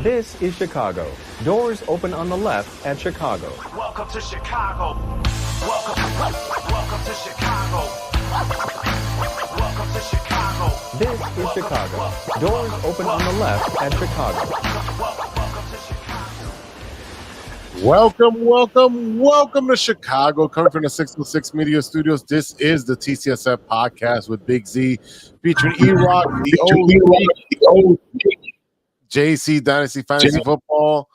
This is Chicago. Doors open on the left at Chicago. Welcome to Chicago. Welcome to Chicago. Welcome to Chicago. This is Chicago. Doors open on the left at Chicago. Welcome to Chicago. Coming from the 606 Media Studios, this is the TCSF podcast with Big Z, featuring E-Rock, the old JC Dynasty Fantasy Football,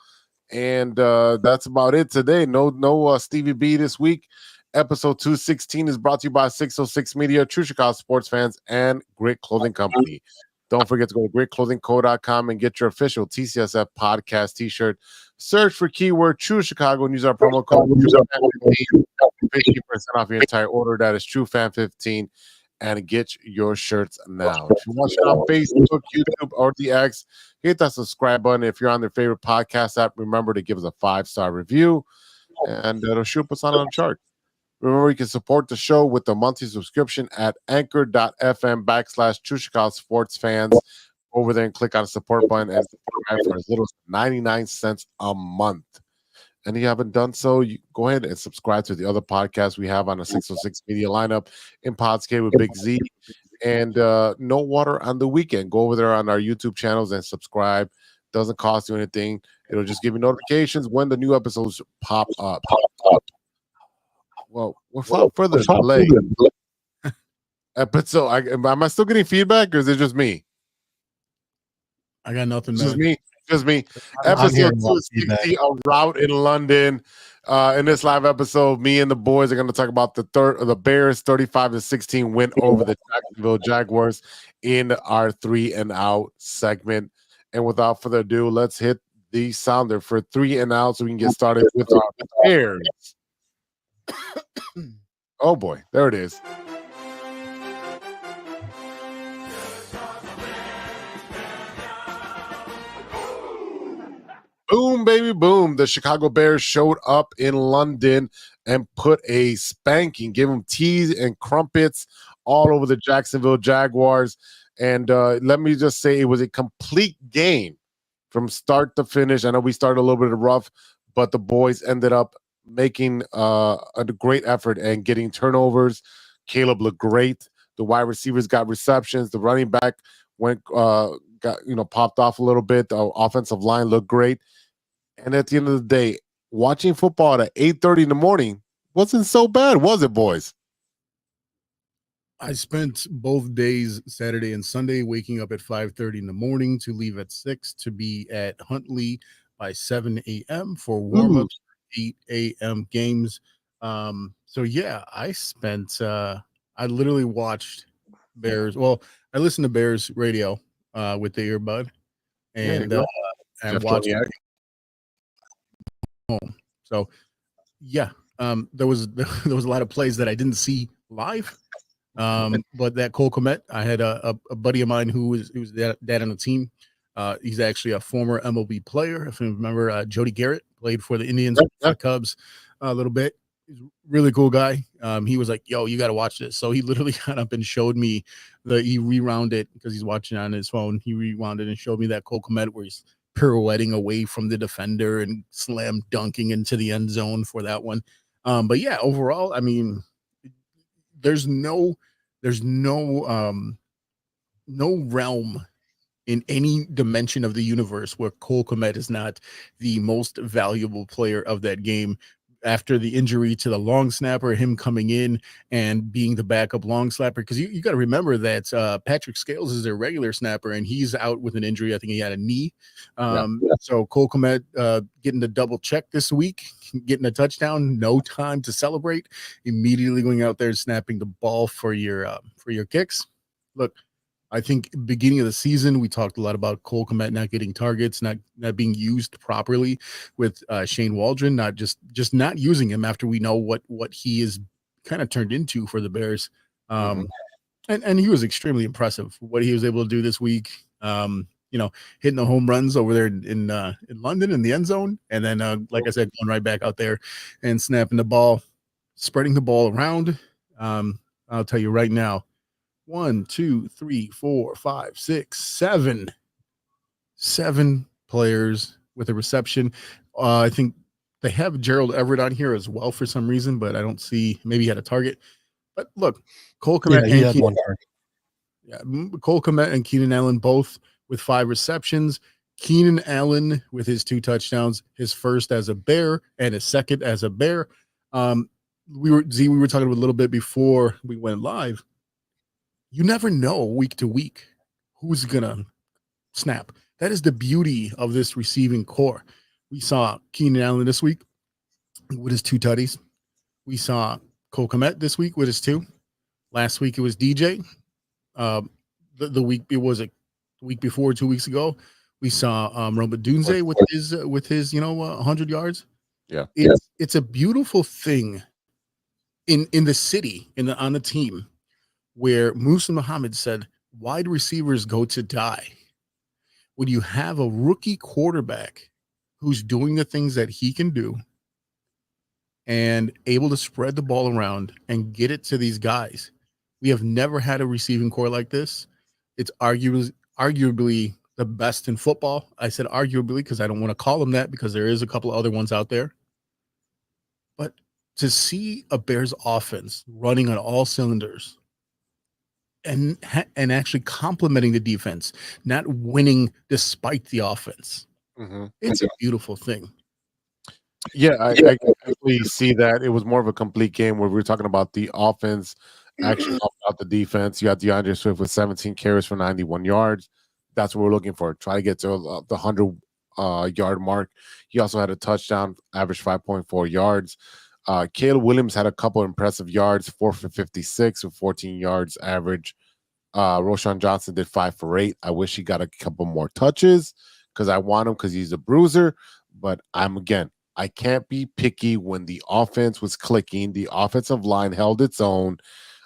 and that's about it today. No Stevie B this week. Episode 216 is brought to you by 606 Media, True Chicago sports fans, and Great Clothing Company. Don't forget to go to greatclothingco.com and get your official TCSF podcast t-shirt. Search for keyword True Chicago and use our promo code TrueFan15 for 15% off your entire order. That is TrueFan15, and get your shirts now. If you're watching on Facebook, YouTube, or the X, hit that subscribe button. If you're on their favorite podcast app, remember to give us a 5-star review, and it'll shoot us on the chart. Remember, you can support the show with a monthly subscription at anchor.fm/True Chicago Sports Fans. Over there and click on the support button and subscribe for as little as 99 cents a month. And if you haven't done so, you go ahead and subscribe to the other podcasts we have on the 606 Media lineup in Podscape with Big Z and No Water on the Weekend. Go over there on our YouTube channels and subscribe. Doesn't cost you anything. It'll just give you notifications when the new episodes pop up. Well, without further delay, episode. Am I still getting feedback, or is it just me? I got nothing. Just me. Episode 260, a rout in London. In this live episode, me and the boys are going to talk about the Bears 35-16 win over the Jacksonville Jaguars in our 3 and Out segment. And without further ado, let's hit the sounder for 3 and Out so we can get started with our Bears. Oh boy, there it is. Boom, baby, boom. The Chicago Bears showed up in London and put a spanking, gave them teas and crumpets all over the Jacksonville Jaguars. And let me just say, it was a complete game from start to finish. I know we started a little bit rough, but the boys ended up making a great effort and getting turnovers. Caleb looked great. The wide receivers got receptions. The running back popped off a little bit. The offensive line looked great. And at the end of the day, watching football at 8:30 in the morning wasn't so bad, was it, boys? I spent both days, Saturday and Sunday, waking up at 5:30 in the morning to leave at 6 to be at Huntley by 7 a.m. for warm-ups, 8 a.m. games. So, yeah, I literally watched Bears. Well, I listened to Bears radio with the earbud and watched home. So, yeah, there was a lot of plays that I didn't see live. But that Cole Kmet, I had a buddy of mine who was dad on the team. He's actually a former MLB player. If you remember, Jody Garrett played for the Indians, the Cubs a little bit. He's a really cool guy. He was like, yo, you got to watch this. So he literally got up and showed me he rewound it because he's watching on his phone. He rewound it and showed me that Cole Kmet where he's pirouetting away from the defender and slam dunking into the end zone for that one. But yeah, overall, I mean, there's no realm in any dimension of the universe where Cole Kmet is not the most valuable player of that game. After the injury to the long snapper, him coming in and being the backup long snapper, because you got to remember that Patrick Scales is their regular snapper, and he's out with an injury. I think he had a knee. So Cole Kmet getting the double check this week, getting a touchdown, no time to celebrate, immediately going out there and snapping the ball for your kicks. Look, I think beginning of the season, we talked a lot about Cole Kmet not getting targets, not being used properly with Shane Waldron, not just not using him after we know what he is kind of turned into for the Bears. And he was extremely impressive what he was able to do this week. Hitting the home runs over there in London in the end zone. And then, like I said, going right back out there and snapping the ball, spreading the ball around. I'll tell you right now, 1, 2, 3, 4, 5, 6, 7 players with a reception. I think they have Gerald Everett on here as well for some reason, but I don't see. Maybe he had a target. But look, Cole Kmet he had one target. Yeah, Cole Kmet and Keenan Allen both with 5 receptions. Keenan Allen with his 2 touchdowns, his first as a Bear and his second as a Bear. We were talking a little bit before we went live. You never know week to week who's gonna snap. That is the beauty of this receiving core. We saw Keenan Allen this week with his 2 tutties. We saw Cole Kmet this week with his 2. Last week it was DJ. The week it was a week before 2 weeks ago. We saw Robert Dunze with his 100 yards. Yeah, it's a beautiful thing in the city on the team where Musa Muhammad said wide receivers go to die. When you have a rookie quarterback who's doing the things that he can do and able to spread the ball around and get it to these guys, we have never had a receiving core like this. It's arguably the best in football. I said arguably because I don't want to call them that because there is a couple of other ones out there. But to see a Bears offense running on all cylinders and actually complementing the defense, not winning despite the offense, it's a beautiful thing. Yeah, I definitely see that. It was more of a complete game where we were talking about the offense actually helping out the defense. You got DeAndre Swift with 17 carries for 91 yards. That's what we're looking for. Try to get to the 100-yard mark. He also had a touchdown, average 5.4 yards. Caleb Williams had a couple impressive yards, 4 for 56 with 14 yards average. Roschon Johnson did 5 for 8. I wish he got a couple more touches because I want him because he's a bruiser. But I can't be picky when the offense was clicking. The offensive line held its own.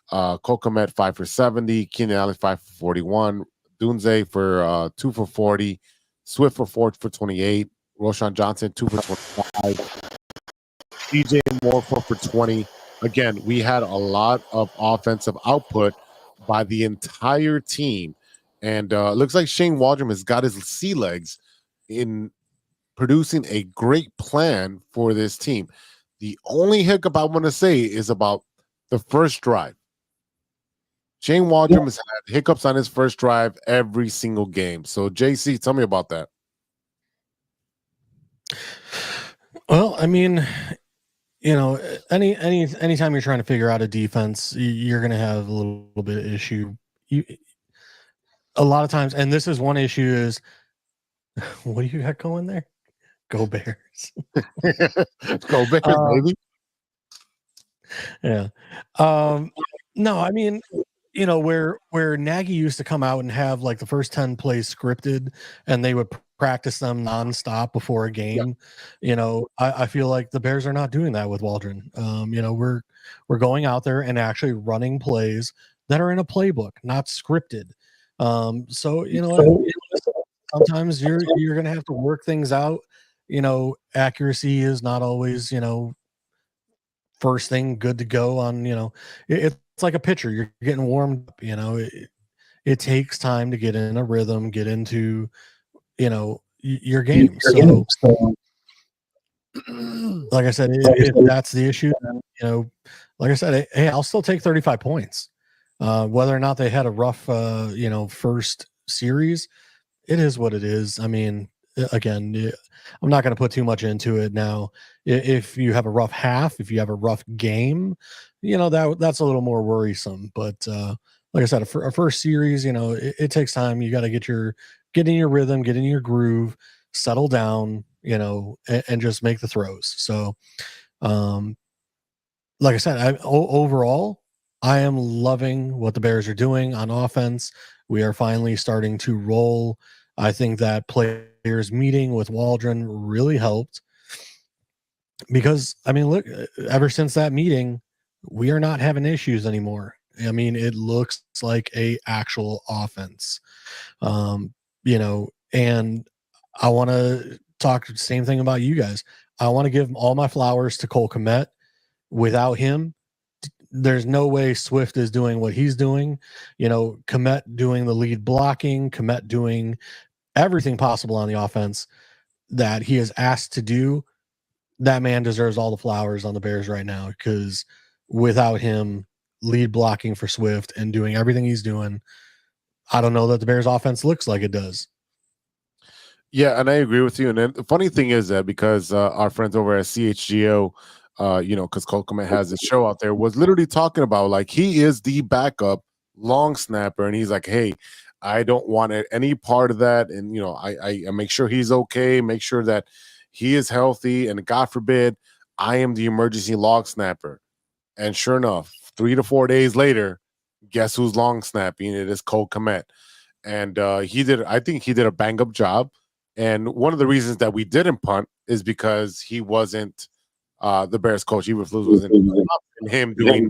Cole Kmet 5 for 70. Keenan Allen 5 for 41. Dunze for 2 for 40. Swift for 4 for 28. Roschon Johnson 2 for 25. DJ Moore 4 for 20. Again, we had a lot of offensive output by the entire team. And it looks like Shane Waldron has got his sea legs in producing a great plan for this team. The only hiccup I want to say is about the first drive. Shane Waldron has had hiccups on his first drive every single game. So, JC, tell me about that. Well, I mean, anytime you're trying to figure out a defense, you're going to have a little bit of issue. A lot of times, and this is one issue is, what do you got going there? Go Bears. Go Bears, baby. Yeah. No, I mean, where Nagy used to come out and have like the first 10 plays scripted and they would practice them nonstop before a game. Yeah. I feel like the Bears are not doing that with Waldron. We're going out there and actually running plays that are in a playbook, not scripted. Sometimes you're going to have to work things out. Accuracy is not always, first thing good to go on, it's like a pitcher. You're getting warmed up, it takes time to get in a rhythm, get into, your game. So like I said, if that's the issue, then, like I said, hey, I'll still take 35 points. Whether or not they had a rough, first series, it is what it is. I mean, again, I'm not going to put too much into it now. If you have a rough half, if you have a rough game, that's a little more worrisome. But like I said, a first series, it takes time. You got to get in your rhythm, get in your groove, settle down, and just make the throws. So, like I said, overall, I am loving what the Bears are doing on offense. We are finally starting to roll. I think that players meeting with Waldron really helped because, I mean, look, ever since that meeting, we are not having issues anymore. I mean, it looks like a actual offense, and I want to talk the same thing about you guys. I want to give all my flowers to Cole Kmet. Without him, there's no way Swift is doing what he's doing. Kmet doing the lead blocking, Kmet doing everything possible on the offense that he is asked to do. That man deserves all the flowers on the Bears right now, because without him lead blocking for Swift and doing everything he's doing, I don't know that the Bears offense looks like it does. Yeah, and I agree with you. And then the funny thing is that because our friends over at CHGO, because Cole Kmet has a show out there, was literally talking about like he is the backup long snapper, and he's like, hey, I don't want any part of that, and I make sure he's okay, make sure that he is healthy, and God forbid I am the emergency long snapper. And sure enough, 3 to 4 days later, guess who's long snapping? It is Cole Kmet. And I think he did a bang up job. And one of the reasons that we didn't punt is because he wasn't the Bears coach. He was him doing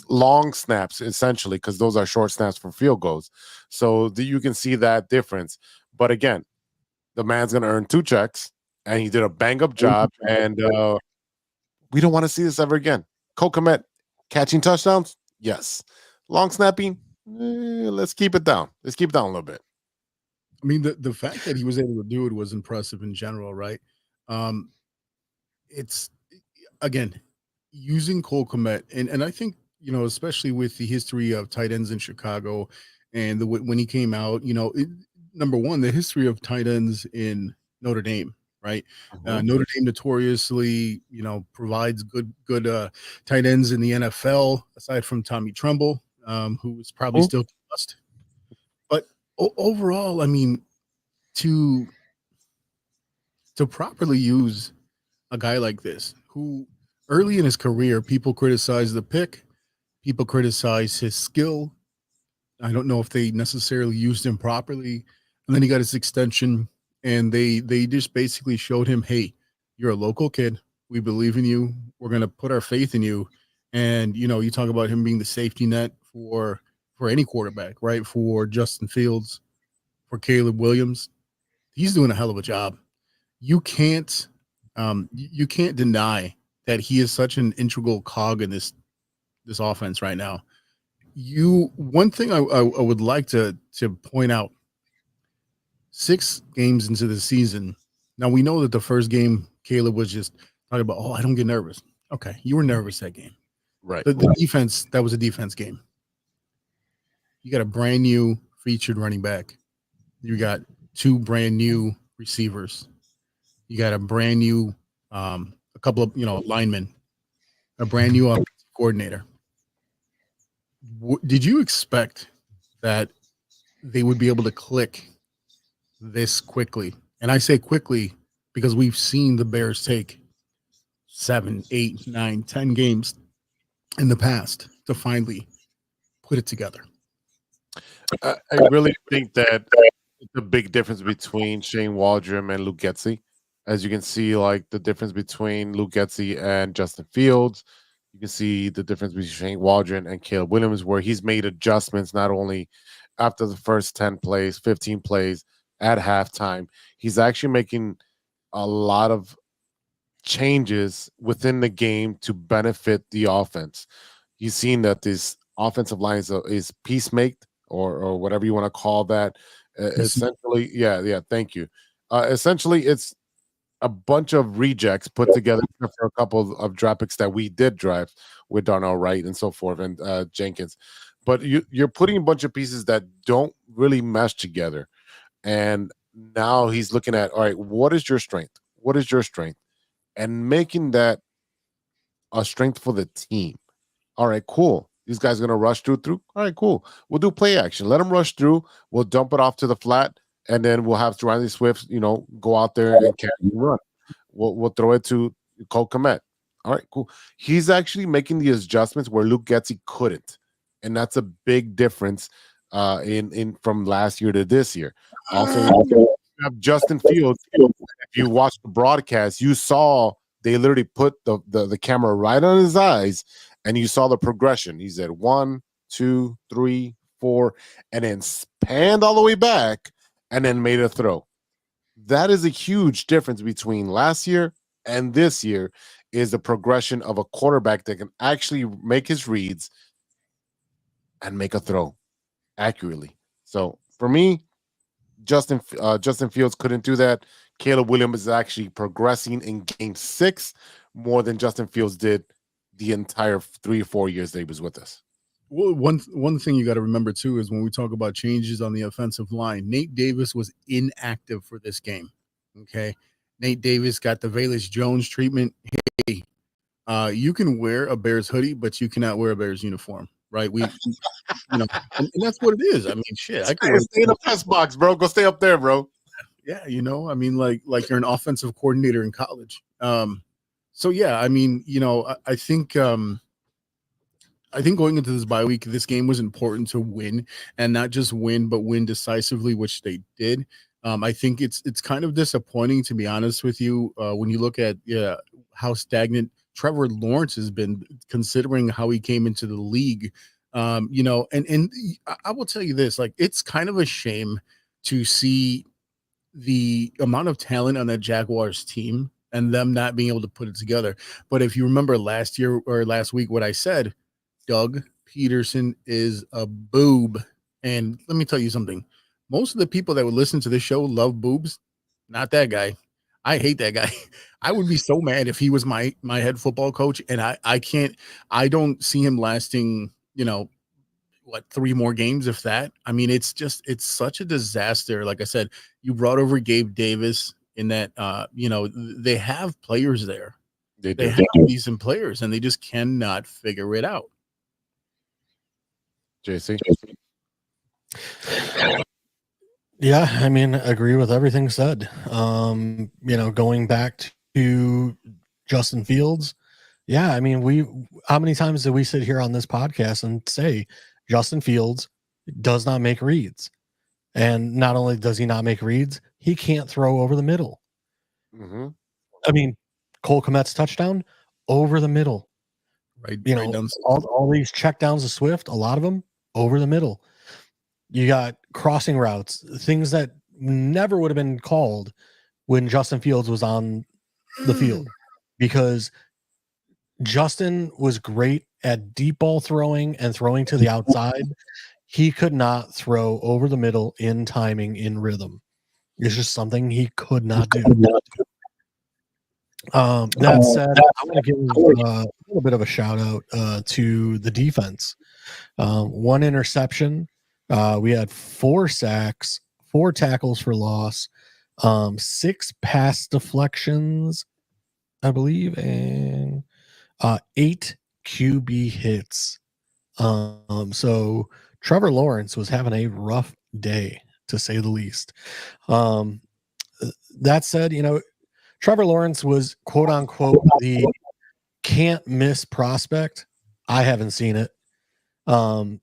long snaps essentially, because those are short snaps for field goals. So you can see that difference. But again, the man's going to earn 2 checks, and he did a bang up job. And we don't want to see this ever again. Cole Kmet catching touchdowns, yes. Long snapping, let's keep it down. Let's keep it down a little bit. I mean, the fact that he was able to do it was impressive in general, right? It's, again, using Cole Kmet, and I think, especially with the history of tight ends in Chicago, and when he came out, number one, the history of tight ends in Notre Dame, right? Notre Dame notoriously, provides good tight ends in the NFL, aside from Tommy Tremble, who is probably still lost. But overall, I mean, to properly use a guy like this, who early in his career, people criticize the pick, people criticize his skill. I don't know if they necessarily used him properly. And then he got his extension, and they just basically showed him, hey, you're a local kid. We believe in you. We're going to put our faith in you. And, you talk about him being the safety net for any quarterback, right? For Justin Fields, for Caleb Williams. He's doing a hell of a job. You can't deny that he is such an integral cog in this offense right now. One thing I would like to point out, 6 games into the season. Now we know that the first game, Caleb was just talking about, I don't get nervous. Okay, you were nervous that game. Right. The defense, that was a defense game. You got a brand new featured running back. You got 2 brand new receivers. You got a brand new, a couple of, linemen, a brand new offensive coordinator. Did you expect that they would be able to click this quickly? And I say quickly because we've seen the Bears take 7, 8, 9, 10 games in the past to finally put it together. I really think that the big difference between Shane Waldron and Luke Getsy, as you can see, like the difference between Luke Getsy and Justin Fields, you can see the difference between Shane Waldron and Caleb Williams, where he's made adjustments not only after the first 10 plays, 15 plays at halftime. He's actually making a lot of changes within the game to benefit the offense. You've seen that this offensive line is peacemaked, or whatever you want to call that. Essentially, yeah, thank you. Essentially, it's a bunch of rejects put together for a couple of draft picks that we did draft with Darnell Wright and so forth, and Jenkins. But you're putting a bunch of pieces that don't really mesh together. And now he's looking at, all right, what is your strength? What is your strength? And making that a strength for the team. All right, cool. These guys are going to rush through. All right, cool. We'll do play action. Let them rush through. We'll dump it off to the flat, and then we'll have Riley Swift, go out there and catch and run. We'll throw it to Cole Kmet. All right, cool. He's actually making the adjustments where Luke Getsy couldn't, and that's a big difference in from last year to this year. Also, you have Justin Fields. If you watched the broadcast, you saw they literally put the camera right on his eyes, and you saw the progression. He said 1, 2, 3, 4, and then spanned all the way back, and then made a throw. That is a huge difference between last year and this year, is the progression of a quarterback that can actually make his reads and make a throw accurately. So for me, Justin Fields couldn't do that. Caleb Williams is actually progressing in game 6 more than Justin Fields did the entire 3 or 4 years that he was with us. Well, one thing you got to remember too is when we talk about changes on the offensive line, Nate Davis was inactive for this game. Okay, Nate Davis got the Velus Jones treatment. Hey, you can wear a Bears hoodie, but you cannot wear a Bears uniform, right? And that's what it is. I mean, shit. Stay in the press box, bro. Go stay up there, bro. Yeah, I mean, like you're an offensive coordinator in college. So yeah, I mean, I think going into this bye week, this game was important to win, and not just win, but win decisively, which they did. I think it's kind of disappointing, to be honest with you, when you look at how stagnant Trevor Lawrence has been, considering how he came into the league. And I will tell you this, like, it's kind of a shame to see the amount of talent on that Jaguars team and them not being able to put it together. But if you remember last year or last week, what I said, Doug Peterson is a boob. And let me tell you something. Most of the people that would listen to this show love boobs. Not that guy. I hate that guy. I would be so mad if he was my head football coach. And I don't see him lasting, 3 more games, if that. I mean, it's such a disaster. Like I said, you brought over Gabe Davis in that, they have players there. They have decent players, and they just cannot figure it out. JC? Yeah, I mean, agree with everything said. Going back to Justin Fields, yeah, I mean, how many times did we sit here on this podcast and say Justin Fields does not make reads? And not only does he not make reads, he can't throw over the middle. Mm-hmm. I mean, Cole Kmet's touchdown over the middle. Right. All these checkdowns of Swift, a lot of them over the middle. You got crossing routes, things that never would have been called when Justin Fields was on the field, because Justin was great at deep ball throwing and throwing to the outside. He could not throw over the middle in timing, in rhythm. It's just something he could not do. That said, I want to give a little bit of a shout out to the defense. 1 interception. We had 4 sacks, 4 tackles for loss, 6 pass deflections, I believe, and 8 QB hits. So Trevor Lawrence was having a rough day, to say the least. That said, Trevor Lawrence was quote unquote the can't miss prospect. I haven't seen it. Some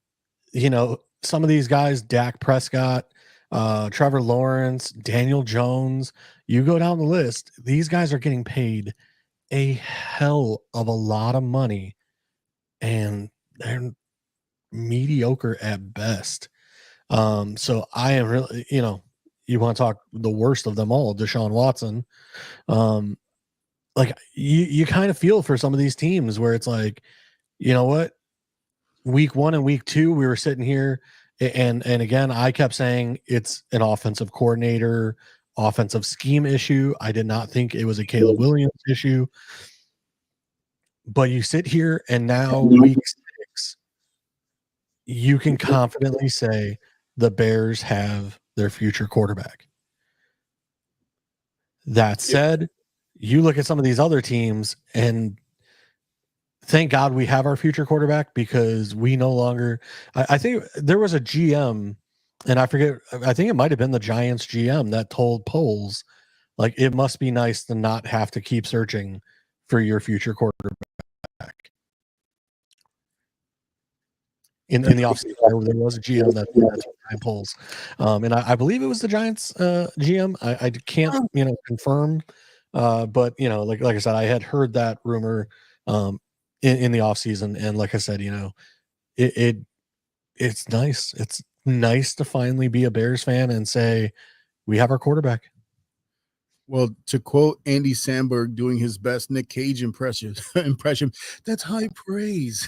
of these guys, Dak Prescott, Trevor Lawrence, Daniel Jones, you go down the list, these guys are getting paid a hell of a lot of money, and they're mediocre at best. So I am really, you want to talk the worst of them all, Deshaun Watson. Like you kind of feel for some of these teams where it's like, you know what? Week 1 and week 2, we were sitting here, and again, I kept saying it's an offensive coordinator, offensive scheme issue. I did not think it was a Caleb Williams issue. But you sit here, and now week 6, you can confidently say the Bears have their future quarterback. That said, you look at some of these other teams, and thank God we have our future quarterback, because we no longer. I think there was a GM, and I forget. I think it might have been the Giants GM that told Poles, like, it must be nice to not have to keep searching for your future quarterback. In the offseason, there was a GM that Ryan Poles, and I believe it was the Giants GM. I can't confirm, but like I said, I had heard that rumor in the offseason, and like I said, it's nice. It's nice to finally be a Bears fan and say we have our quarterback. Well, to quote Andy Samberg doing his best Nick Cage impression, that's high praise.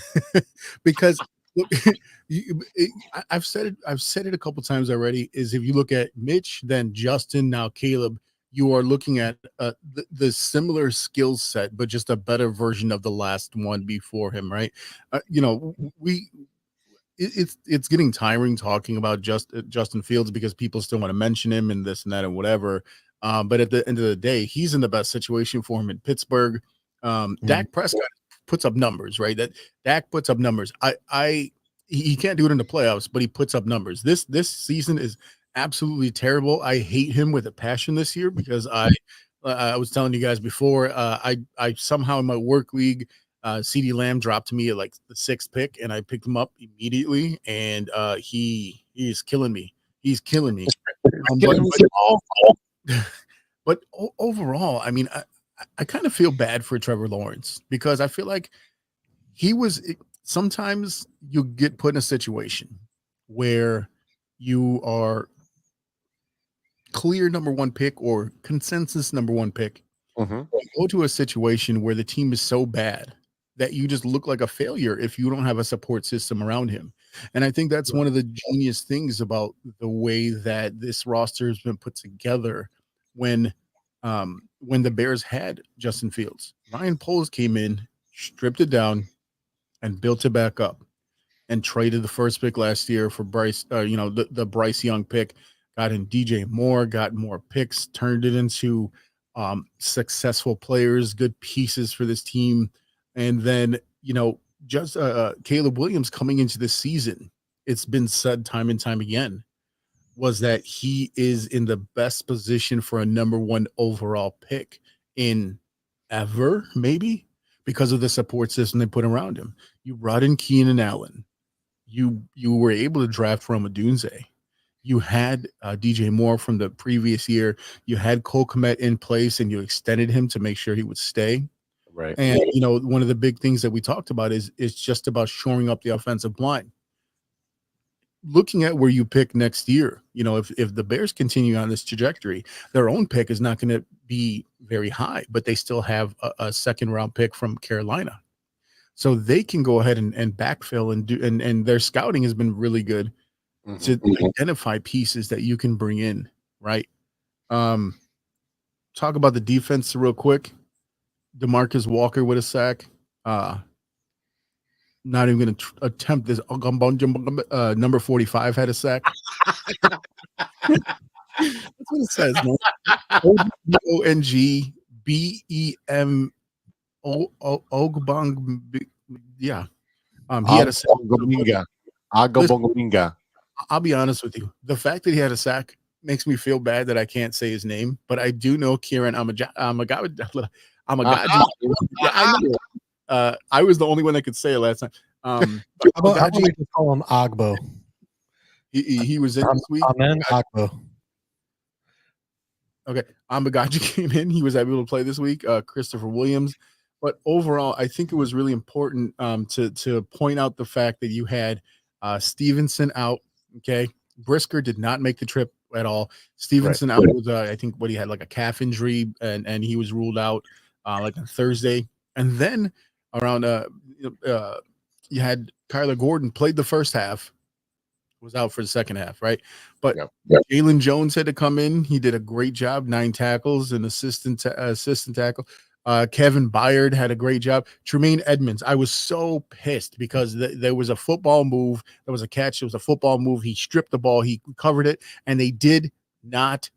Because Look, I've said it. I've said it a couple times already. Is if you look at Mitch, then Justin, now Caleb, you are looking at the similar skill set, but just a better version of the last one before him, right? It's getting tiring talking about Justin Fields because people still want to mention him and this and that and whatever. But at the end of the day, he's in the best situation for him in Pittsburgh. Dak Prescott puts up numbers, right? That Dak puts up numbers. He can't do it in the playoffs, but he puts up numbers. This season is absolutely terrible. I hate him with a passion this year because I was telling you guys before, I somehow in my work league, CeeDee Lamb dropped to me at like the 6th pick, and I picked him up immediately, and he's killing me. He's killing me. But overall, I mean, I kind of feel bad for Trevor Lawrence because I feel like sometimes you get put in a situation where you are clear number 1 pick or consensus number 1 pick. You go to a situation where the team is so bad that you just look like a failure if you don't have a support system around him. And I think that's one of the genius things about the way that this roster has been put together when the Bears had Justin Fields. Ryan Poles came in, stripped it down, and built it back up, and traded the 1st pick last year for Bryce, the Bryce Young pick, got in DJ Moore, got more picks, turned it into successful players, good pieces for this team. And then, just Caleb Williams coming into this season, it's been said time and time again, was that he is in the best position for a number 1 overall pick in ever, maybe, because of the support system they put around him. You brought in Keenan Allen. You were able to draft Rome Odunze. You had DJ Moore from the previous year. You had Cole Kmet in place, and you extended him to make sure he would stay. Right. And, one of the big things that we talked about is just about shoring up the offensive line. Looking at where you pick next year, if the Bears continue on this trajectory, their own pick is not going to be very high, but they still have a 2nd round pick from Carolina. So they can go ahead and backfill and their scouting has been really good to identify pieces that you can bring in, right? Talk about the defense real quick. DeMarcus Walker with a sack. Not even going to attempt this. Number 45 had a sack. That's what it says, man. Ogbong. Yeah. He had a sack. I'll be honest with you. The fact that he had a sack makes me feel bad that I can't say his name, but I do know Kieran Amagaji. I was the only one that could say it last time. How about we just call him Agbo? He was in this week. Amen, Agbo. Okay, Ambagaji came in. He was able to play this week. Christopher Williams. But overall, I think it was really important to point out the fact that you had Stevenson out. Okay, Brisker did not make the trip at all. Stevenson out with I think he had like a calf injury, and he was ruled out like on Thursday. And then around you had Kyler Gordon played the first half, was out for the second half, right? But Jalen Jones had to come in. He did a great job, 9 tackles, an assistant tackle. Kevin Byard had a great job. Tremaine Edmonds, I was so pissed because there was a football move. There was a catch. It was a football move. He stripped the ball. He covered it, and they did not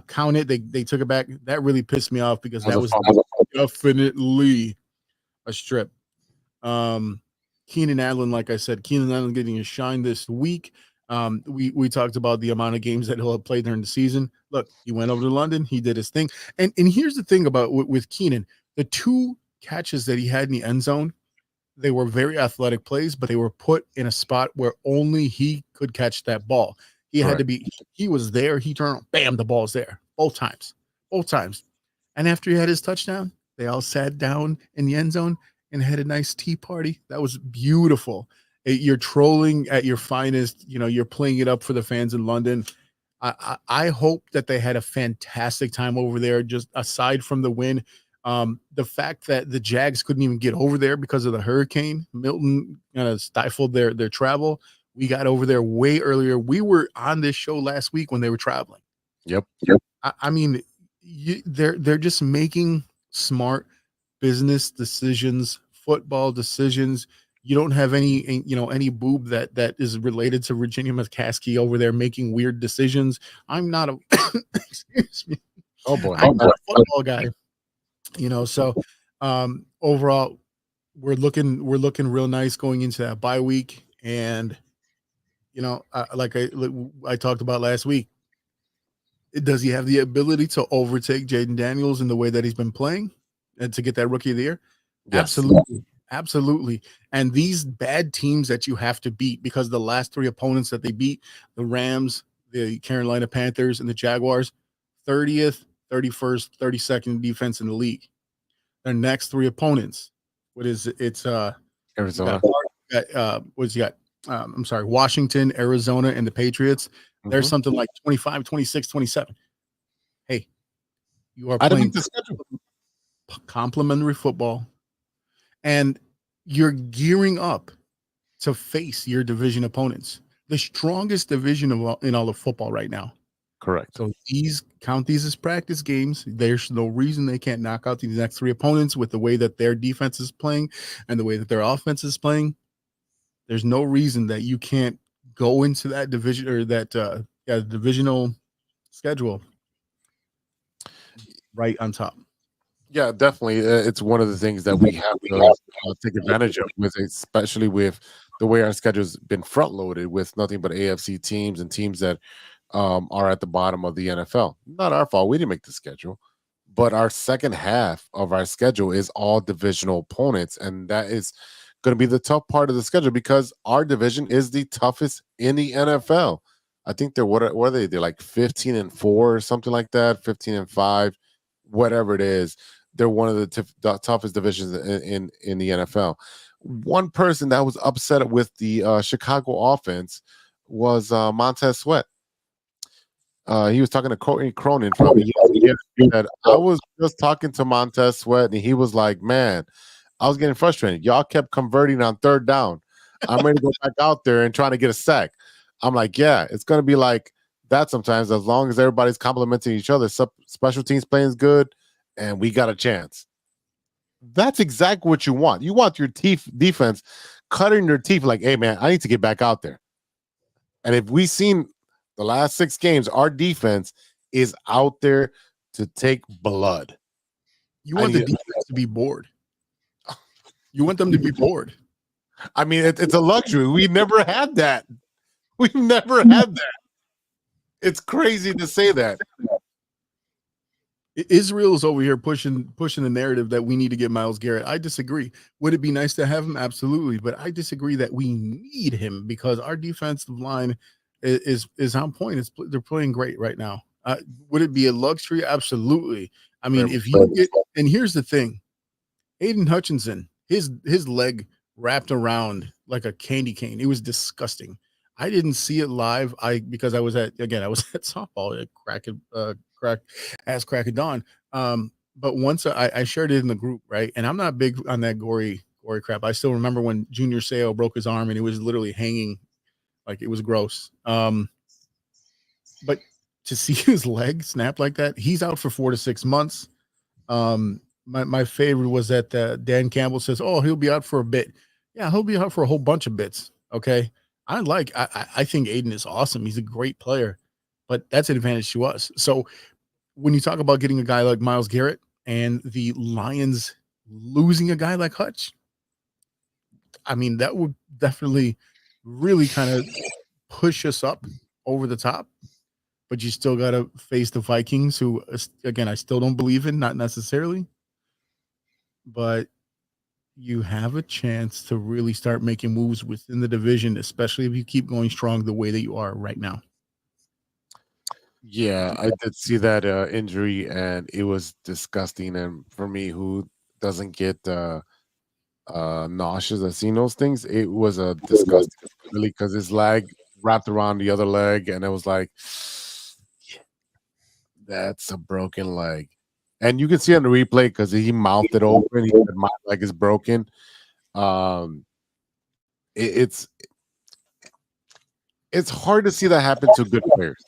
count it. They took it back. That really pissed me off because that was definitely a strip. Keenan Allen, like I said, Keenan Allen getting a shine this week. We talked about the amount of games that he'll have played during the season. Look, he went over to London. He did his thing. And here's the thing about with Keenan, the 2 catches that he had in the end zone, they were very athletic plays, but they were put in a spot where only he could catch that ball. He had to be, he was there. He turned, bam, the ball's there. Both times. And after he had his touchdown, they all sat down in the end zone and had a nice tea party. That was beautiful. You're trolling at your finest. You're playing it up for the fans in London. I hope that they had a fantastic time over there, just aside from the win. The fact that the Jags couldn't even get over there because of the hurricane, Milton kind of stifled their travel. We got over there way earlier. We were on this show last week when they were traveling. Yep. I mean, they're just making smart business decisions, football decisions. You don't have any boob that is related to Virginia McCaskey over there making weird decisions. I'm not a excuse me. Oh boy. I'm not a football guy. So overall, we're looking real nice going into that bye week. And like I talked about last week, does he have the ability to overtake Jaden Daniels in the way that he's been playing and to get that rookie of the year? Yes. Absolutely. And these bad teams that you have to beat, because the last three opponents that they beat, the Rams, the Carolina Panthers, and the Jaguars, 30th, 31st, 32nd defense in the league. Their next three opponents, Arizona. Washington, Arizona, and the Patriots. There's Mhm. something like 25, 26, 27. Hey, you are I don't playing think the schedule. complimentary football, and you're gearing up to face your division opponents, the strongest division in all of football right now. Correct. So count these as practice games. There's no reason they can't knock out these next three opponents with the way that their defense is playing and the way that their offense is playing. There's no reason that you can't go into that division or that divisional schedule right on top. Yeah, definitely. It's one of the things that we have to take advantage of, especially with the way our schedule's been front loaded with nothing but AFC teams and teams that are at the bottom of the NFL. Not our fault. We didn't make the schedule, but our second half of our schedule is all divisional opponents, and that is going to be the tough part of the schedule because our division is the toughest in the NFL. I think they're what are they? They're like 15-4 or something like that, 15-5, whatever it is. They're one of the toughest divisions in the NFL. One person that was upset with the Chicago offense was Montez Sweat. He was talking to Courtney Cronin from ESPN. I was just talking to Montez Sweat, and he was like, man, I was getting frustrated. Y'all kept converting on third down. I'm ready to go back out there and trying to get a sack. I'm like, yeah, it's going to be like that sometimes as long as everybody's complimenting each other. Special teams playing is good, and we got a chance. That's exactly what you want. You want your defense cutting their teeth like, hey, man, I need to get back out there. And if we've seen the last 6 games, our defense is out there to take blood. You want the defense to be bored. You want them to be bored. I mean, it's a luxury. We never had that. We've never had that. It's crazy to say that. Israel's over here pushing the narrative that we need to get Myles Garrett. I disagree. Would it be nice to have him? Absolutely. But I disagree that we need him because our defensive line is on point. They're playing great right now. Would it be a luxury? Absolutely. I mean, if you get, and here's the thing, Aiden Hutchinson, his leg wrapped around like a candy cane. It was disgusting. I didn't see it live. Because I was at softball at crack of dawn. But once I shared it in the group, right? And I'm not big on that gory crap. I still remember when Junior Seau broke his arm and it was literally hanging, like it was gross. But to see his leg snap like that, he's out for 4 to 6 months. My favorite was that Dan Campbell says, "Oh, he'll be out for a bit." Yeah, he'll be out for a whole bunch of bits. Okay, I think Aiden is awesome. He's a great player, but that's an advantage to us. So when you talk about getting a guy like Myles Garrett and the Lions losing a guy like Hutch, I mean, that would definitely really kind of push us up over the top. But you still got to face the Vikings, who, again, I still don't believe in, not necessarily. But you have a chance to really start making moves within the division, especially if you keep going strong the way that you are right now. Yeah, I did see that injury, and it was disgusting. And for me, who doesn't get nauseous, I've seen those things. It was a disgusting, really, because his leg wrapped around the other leg, and it was like, that's a broken leg. And you can see on the replay because he mouthed it open. He said, "My leg is broken." Um, it's hard to see that happen to good players,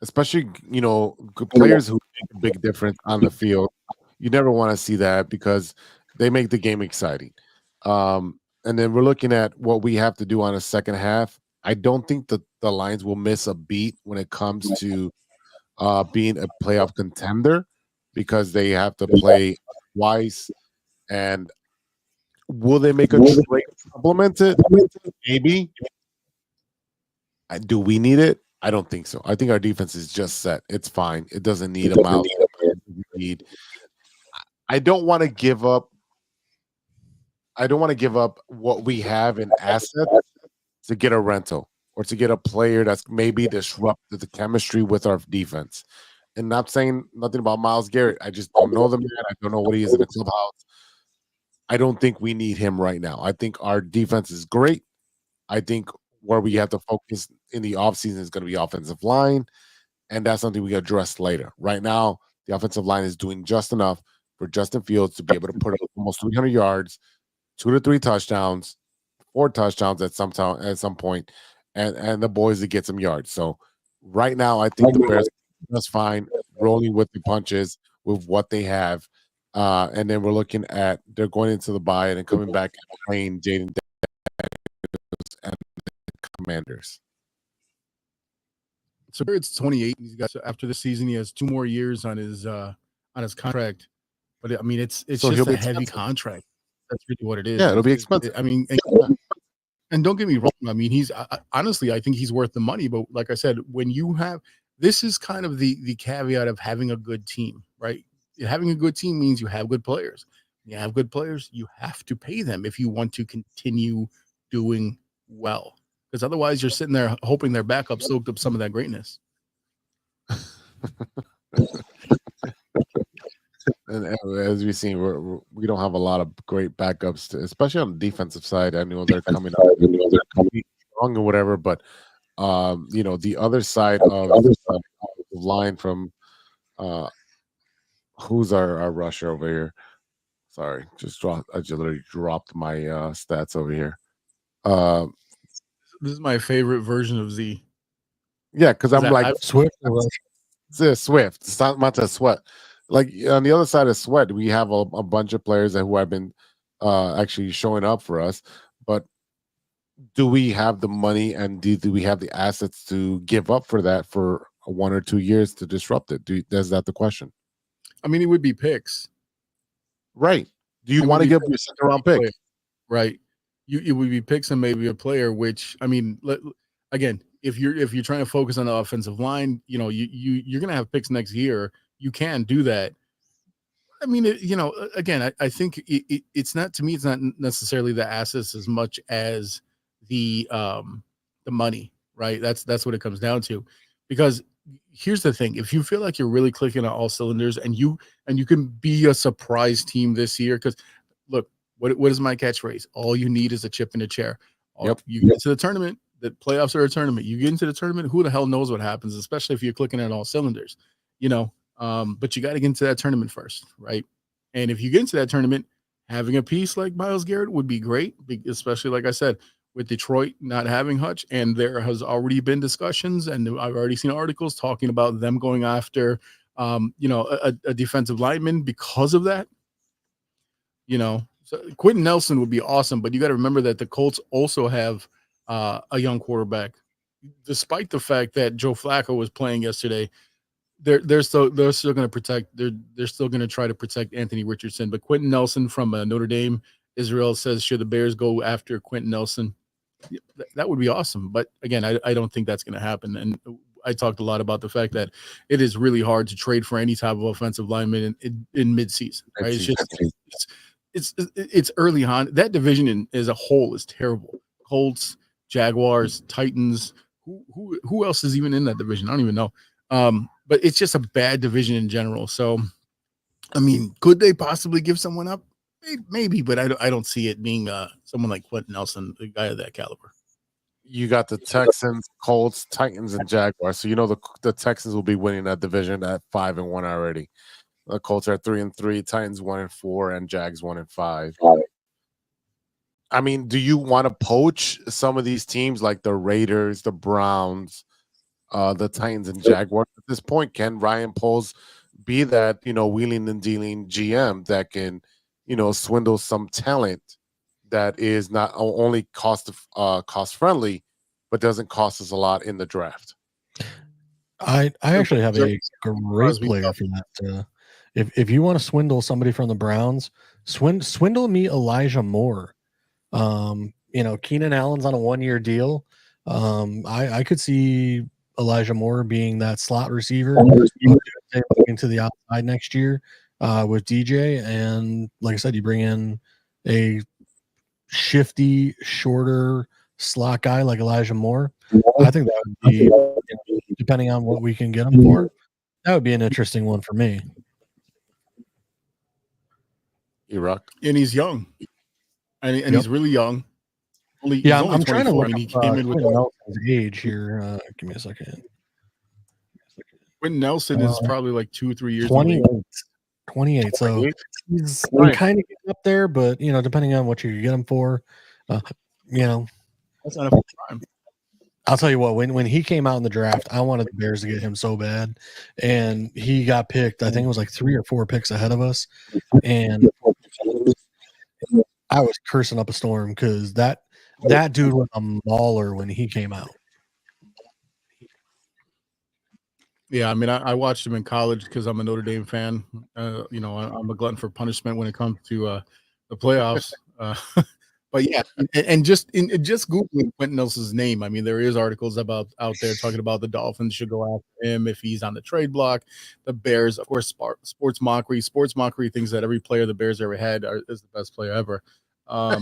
especially good players who make a big difference on the field. You never want to see that because they make the game exciting. And then we're looking at what we have to do on a second half. I don't think that the Lions will miss a beat when it comes to being a playoff contender because they have to play twice. And will they make a trade to supplement it? Maybe. Do we need it? I don't think so. I think our defense is just set. It's fine. It doesn't need a mouth. I don't want to give up. I don't want to give up what we have in assets to get a rental or to get a player that's maybe disrupted the chemistry with our defense. And not saying nothing about Myles Garrett. I just don't know the man. I don't know what he is in the clubhouse. I don't think we need him right now. I think our defense is great. I think where we have to focus in the offseason is going to be offensive line, and that's something we address later. Right now, the offensive line is doing just enough for Justin Fields to be able to put up almost 300 yards, 2 to 3 touchdowns, 4 touchdowns at some point, and the boys to get some yards. So right now, I think the Bears are just fine, rolling with the punches with what they have. And then we're looking at they're going into the bye and then coming back and playing Jaden and the Commanders. So it's 28. He's got after the season, he has 2 more years on his contract. But I mean, it's So just a heavy contract. That's really what it is. Yeah, it'll be expensive. I mean, and don't get me wrong. I mean, honestly, I think he's worth the money. But like I said, when you have this is kind of the caveat of having a good team, right? Having a good team means you have good players. You have good players, you have to pay them if you want to continue doing well. Because otherwise, you're sitting there hoping their backup soaked up some of that greatness. And as we've seen, we don't have a lot of great backups, especially on the defensive side. I know they're coming up, strong or whatever, but the other side of the line from who's our rusher over here? Sorry, I just literally dropped my stats over here. This is my favorite version of Z. Yeah, because I'm like Swift. Swift. It's not much of Sweat. Like on the other side of Sweat, we have a bunch of players who have been actually showing up for us. But do we have the money and do we have the assets to give up for that for 1 or 2 years to disrupt it? Is that the question? I mean, it would be picks. Right. Do you want to give your second round pick? Right. It would be picks and maybe a player, which I mean, again, if you're trying to focus on the offensive line, you're gonna have picks next year. You can do that. I mean, again, I think it's not, to me, it's not necessarily the assets as much as the money, right? That's what it comes down to. Because here's the thing: if you feel like you're really clicking on all cylinders and you can be a surprise team this year, because look, what is my catchphrase? All you need is a chip in a chair. You get to the tournament. The playoffs are a tournament. You get into the tournament, who the hell knows what happens, especially if you're clicking at all cylinders, but you got to get into that tournament first, right? And if you get into that tournament, having a piece like Myles Garrett would be great, especially, like I said, with Detroit not having Hutch. And there has already been discussions, and I've already seen articles talking about them going after, a defensive lineman because of that. So Quentin Nelson would be awesome, but you got to remember that the Colts also have a young quarterback. Despite the fact that Joe Flacco was playing yesterday, they're still going to protect. They're still going to try to protect Anthony Richardson. But Quentin Nelson from Notre Dame, Israel says, should the Bears go after Quentin Nelson? That would be awesome. But again, I don't think that's going to happen. And I talked a lot about the fact that it is really hard to trade for any type of offensive lineman in midseason. Right? It's early on. That division as a whole is terrible. Colts, Jaguars, Titans. Who else is even in that division? I don't even know. But it's just a bad division in general. So, I mean, could they possibly give someone up? Maybe, but I don't see it being someone like Quentin Nelson, a guy of that caliber. You got the Texans, Colts, Titans, and Jaguars. So the Texans will be winning that division at 5-1 already. Colts are 3-3, Titans 1-4, and Jags 1-5. I mean, do you want to poach some of these teams like the Raiders, the Browns, the Titans, and Jaguars at this point? Can Ryan Poles be that, wheeling and dealing GM that can, swindle some talent that is not only cost friendly, but doesn't cost us a lot in the draft? I actually have a great player for that. If you want to swindle somebody from the Browns, swindle me Elijah Moore. Keenan Allen's on a 1-year deal. I could see Elijah Moore being that slot receiver into the outside next year with DJ. And like I said, you bring in a shifty, shorter slot guy like Elijah Moore. I think that would be, depending on what we can get him for, that would be an interesting one for me. Iraq. And he's young. And he's really young. I'm trying to look up Nelson's age here. Give me a second. Quentin Nelson is probably like 2 or 3 years 28. old. 28. So he's kind of up there, but depending on what you get him for, that's not a full time. I'll tell you what, when he came out in the draft, I wanted the Bears to get him so bad. And he got picked, I think it was like 3 or 4 picks ahead of us. And I was cursing up a storm because that dude was a mauler when he came out. Yeah, I mean, I watched him in college because I'm a Notre Dame fan. I'm a glutton for punishment when it comes to the playoffs. But yeah, and just Googling Quentin Nelson's name, I mean, there is articles out there talking about the Dolphins should go after him if he's on the trade block. The Bears, of course, sports mockery thinks that every player the Bears ever had is the best player ever, or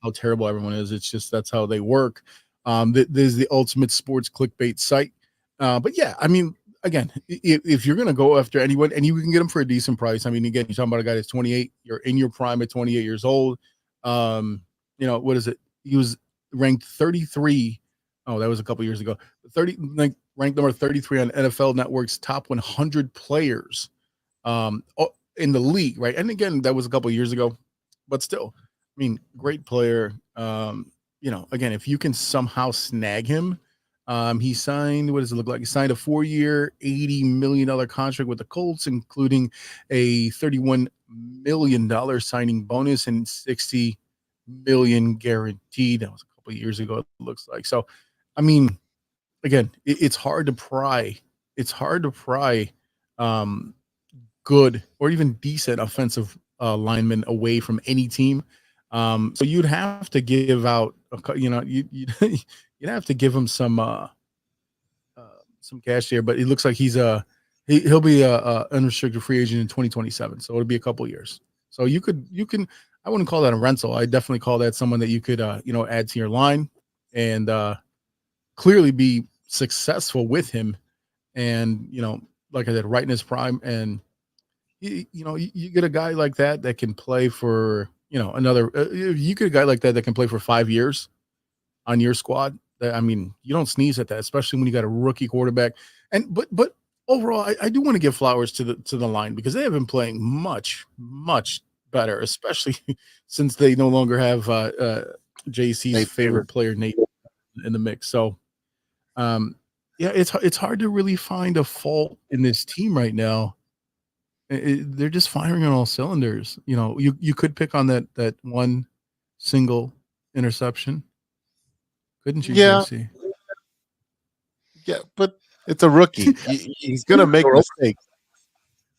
how terrible everyone is. It's just that's how they work. There's the ultimate sports clickbait site. But yeah, I mean, again, if you're going to go after anyone and you can get them for a decent price, I mean, again, you're talking about a guy that's 28, you're in your prime at 28 years old. What is it? He was ranked 33. Oh, that was a couple years ago. Ranked number 33 on NFL Network's top 100 players in the league, right? And again, that was a couple years ago, but still, I mean, great player. Again, if you can somehow snag him, he signed, what does it look like? He signed a 4-year, $80 million contract with the Colts, including a $31 million signing bonus and $60 million guaranteed. That was a couple of years ago, it looks like. So, I mean, again, it's hard to pry. It's hard to pry good or even decent offensive linemen away from any team. So you'd have to give out, you'd have to give him some cash here, but it looks like he'll be a unrestricted free agent in 2027. So it'll be a couple years. So you can, I wouldn't call that a rental. I definitely call that someone that you could, add to your line and clearly be successful with him. And, like I said, right in his prime. And, you get a guy like that can play for, you get a guy like that can play for 5 years on your squad. I mean, you don't sneeze at that, especially when you got a rookie quarterback. And but overall, I do want to give flowers to the line because they have been playing much, much better, especially since they no longer have JC's favorite player, Nate, in the mix. So, it's hard to really find a fault in this team right now. They're just firing on all cylinders. You could pick on that one single interception. Couldn't you, Yeah. JC? Yeah, but it's a rookie. He's going to make mistakes.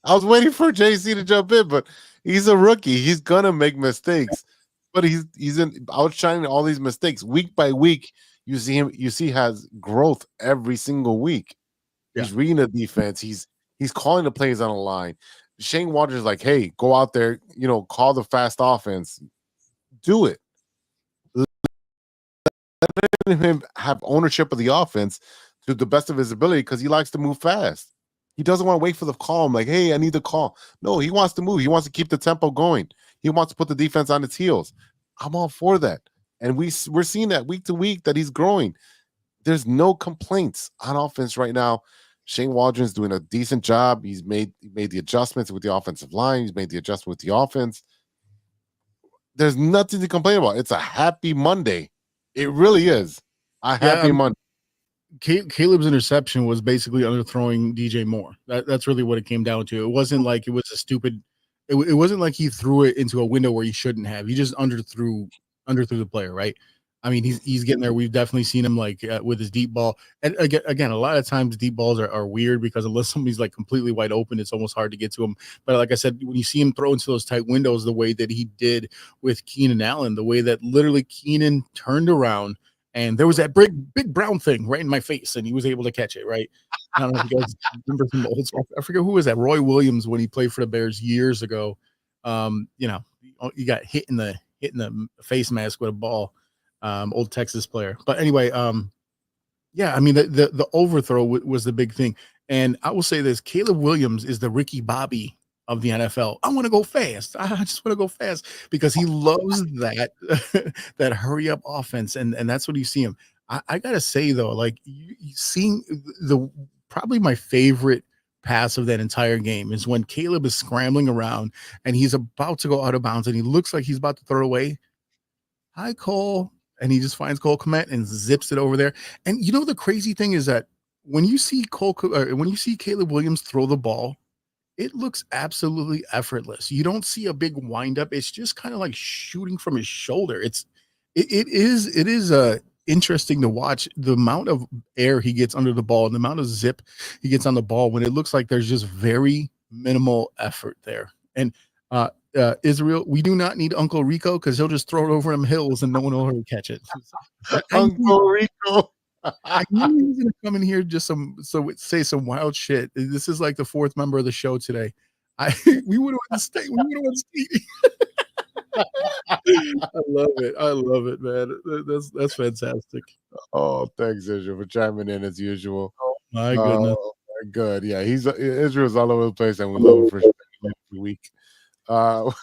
I was waiting for JC to jump in, but he's a rookie. He's going to make mistakes. But he's outshining all these mistakes. Week by week, you see has growth every single week. Yeah. He's reading the defense. He's calling the plays on the line. Shane Waters is like, hey, go out there, call the fast offense. Do it. Let him have ownership of the offense to the best of his ability because he likes to move fast. He doesn't want to wait for the call. I'm like, hey, I need the call. No, he wants to move. He wants to keep the tempo going. He wants to put the defense on its heels. I'm all for that. And we're seeing that week to week that he's growing. There's no complaints on offense right now. Shane Waldron's doing a decent job. He made the adjustments with the offensive line. He's made the adjustment with the offense. There's nothing to complain about. It's a happy Monday. It really is a happy Monday. Caleb's interception was basically underthrowing DJ Moore. That's really what it came down to. It wasn't like it was a stupid. It wasn't like he threw it into a window where he shouldn't have. He just underthrew the player, right? I mean, he's getting there. We've definitely seen him like with his deep ball. And again, a lot of times deep balls are weird because unless somebody's like completely wide open, it's almost hard to get to him. But like I said, when you see him throw into those tight windows, the way that he did with Keenan Allen, the way that literally Keenan turned around. And there was that big brown thing right in my face, and he was able to catch it, right? I don't know if you guys remember from the old stuff. I forget who was that. Roy Williams, when he played for the Bears years ago. You got hit in the face mask with a ball. Old Texas player. But anyway, yeah, I mean the overthrow was the big thing. And I will say this: Caleb Williams is the Ricky Bobby of the NFL. I want to go fast. I just want to go fast because he loves that that hurry up offense, and that's what you see him. I gotta say though, like you seeing the probably my favorite pass of that entire game is when Caleb is scrambling around and he's about to go out of bounds and he looks like he's about to throw it away. Hi, Cole. And he just finds Cole Kmet and zips it over there. And you know the crazy thing is that when you see Caleb Williams throw the ball, it looks absolutely effortless. You don't see a big windup. It's just kind of like shooting from his shoulder. It is interesting to watch the amount of air he gets under the ball and the amount of zip he gets on the ball when it looks like there's just very minimal effort there. And Israel, we do not need Uncle Rico because he'll just throw it over them hills and no one will ever catch it. Uncle Rico. I knew he was going to come in here say some wild shit. This is like the fourth member of the show today. We would have won state. We would have won state. I love it, man. That's fantastic. Oh, thanks, Israel, for chiming in as usual. Oh my goodness. Good. Yeah, Israel's all over the place, and we love him for every week. Oh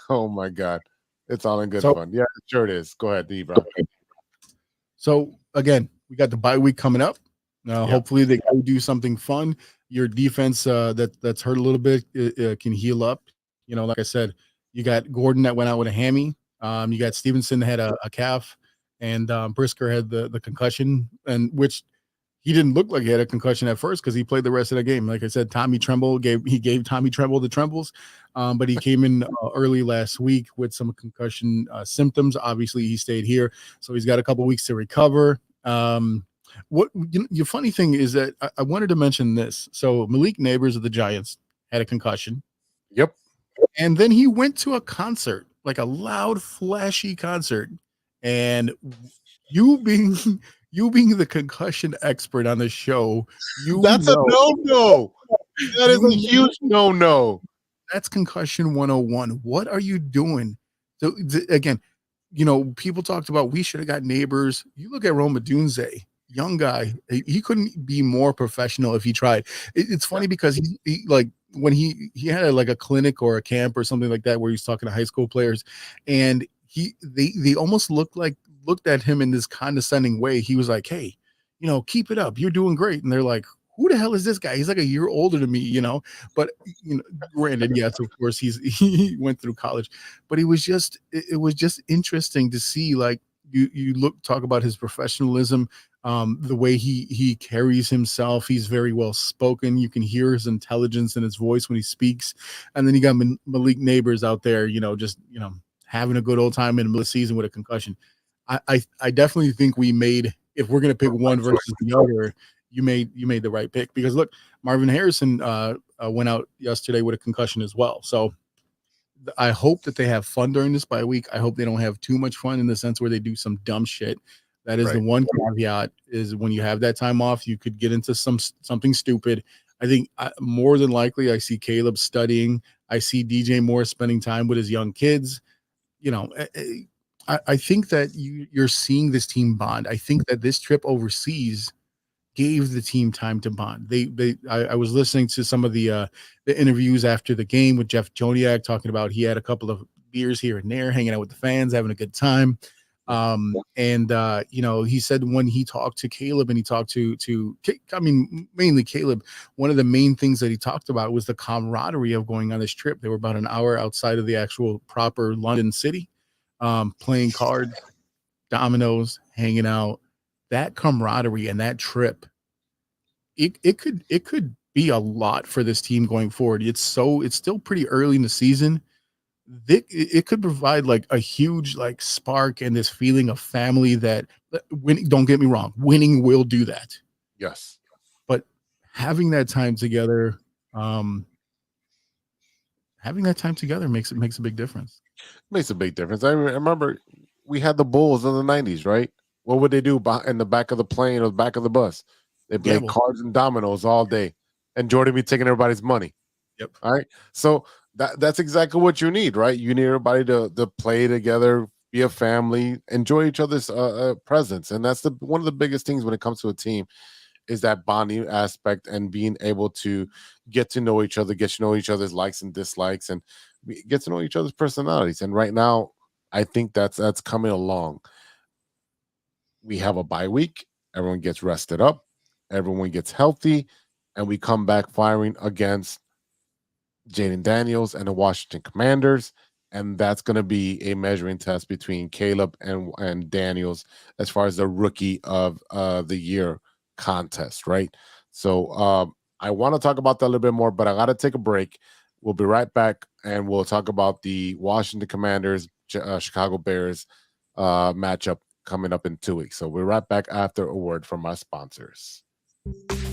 my God, it's all in good fun. Yeah, sure it is. Go ahead, D, bro. So again, we got the bye week coming up. Hopefully they go do something fun. Your defense that's hurt a little bit can heal up. You know, like I said, you got Gordon that went out with a hammy. You got Stevenson that had a calf, and Brisker had the concussion, and which he didn't look like he had a concussion at first because he played the rest of the game. Like I said, Tommy Tremble gave Tommy Tremble the trembles, but he came in early last week with some concussion symptoms. Obviously, he stayed here, so he's got a couple weeks to recover. Your funny thing is that I wanted to mention this. So Malik Neighbors of the Giants had a concussion. Yep. And then he went to a concert, like a loud, flashy concert, and you being the concussion expert on the show, that's a no-no. That is a huge no-no. That's concussion 101. What are you doing? So again, you know, people talked about we should have got Neighbors. You look at Roma Dunze, young guy. He couldn't be more professional if he tried. It's funny because he like when he had a clinic or a camp or something like that where he's talking to high school players, and they almost looked at him in this condescending way. He was like, hey, you know, keep it up. You're doing great. And they're like, who the hell is this guy? He's like a year older than me, you know, but you know, granted, yes, of course he went through college, but it was just interesting to see, like you talk about his professionalism, the way he carries himself. He's very well spoken. You can hear his intelligence in his voice when he speaks. And then you got Malik Neighbors out there, you know, just, you know, having a good old time in the middle of the season with a concussion. I definitely think we made, if we're going to pick one versus the other, you made the right pick, because look, Marvin Harrison went out yesterday with a concussion as well. So I hope that they have fun during this bye week. I hope they don't have too much fun in the sense where they do some dumb shit. That is right. The one caveat is when you have that time off, you could get into something stupid. I think more than likely I see Caleb studying. I see DJ Moore spending time with his young kids. You know, I think that you're seeing this team bond. I think that this trip overseas gave the team time to bond. I was listening to some of the interviews after the game with Jeff Joniak talking about he had a couple of beers here and there, hanging out with the fans, having a good time. He said when he talked to Caleb and he talked mainly Caleb, one of the main things that he talked about was the camaraderie of going on this trip. They were about an hour outside of the actual proper London city, playing cards, dominoes, hanging out. That camaraderie and that trip, it could be a lot for this team going forward. It's still pretty early in the season. It could provide like a huge like spark and this feeling of family that don't get me wrong, winning will do that. Yes. But having that time together, makes a big difference. Makes a big difference. I remember we had the Bulls in the 90s, right? What would they do in the back of the plane or the back of the bus? They played cards and dominoes all day. And Jordan be taking everybody's money. Yep. All right. So that's exactly what you need, right? You need everybody to play together, be a family, enjoy each other's presence. And that's one of the biggest things when it comes to a team is that bonding aspect and being able to get to know each other, get to know each other's likes and dislikes, and get to know each other's personalities. And right now, I think that's coming along. We have a bye week. Everyone gets rested up. Everyone gets healthy. And we come back firing against Jaden Daniels and the Washington Commanders, and that's going to be a measuring test between Caleb and Daniels as far as the rookie of the year contest, right? So I want to talk about that a little bit more, but I got to take a break. We'll be right back, and we'll talk about the Washington Commanders, Chicago Bears matchup coming up in 2 weeks. So we're right back after a word from our sponsors.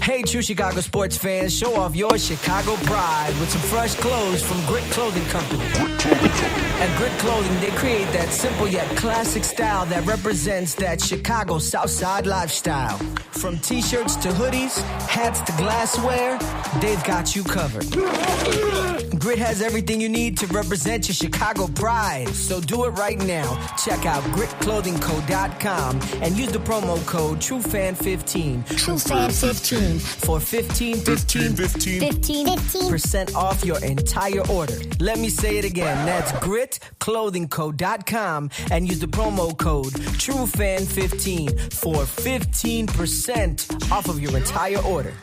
Hey, true Chicago sports fans, show off your Chicago pride with some fresh clothes from Grit Clothing Company. At Grit Clothing, they create that simple yet classic style that represents that Chicago Southside lifestyle. From t-shirts to hoodies, hats to glassware, they've got you covered. Grit has everything you need to represent your Chicago pride, so do it right now. Check out gritclothingco.com and use the promo code TrueFan15. TrueFan15 for 15% off your entire order. Let me say it again. That's gritclothingco.com and use the promo code TrueFan15 for 15% off of your entire order.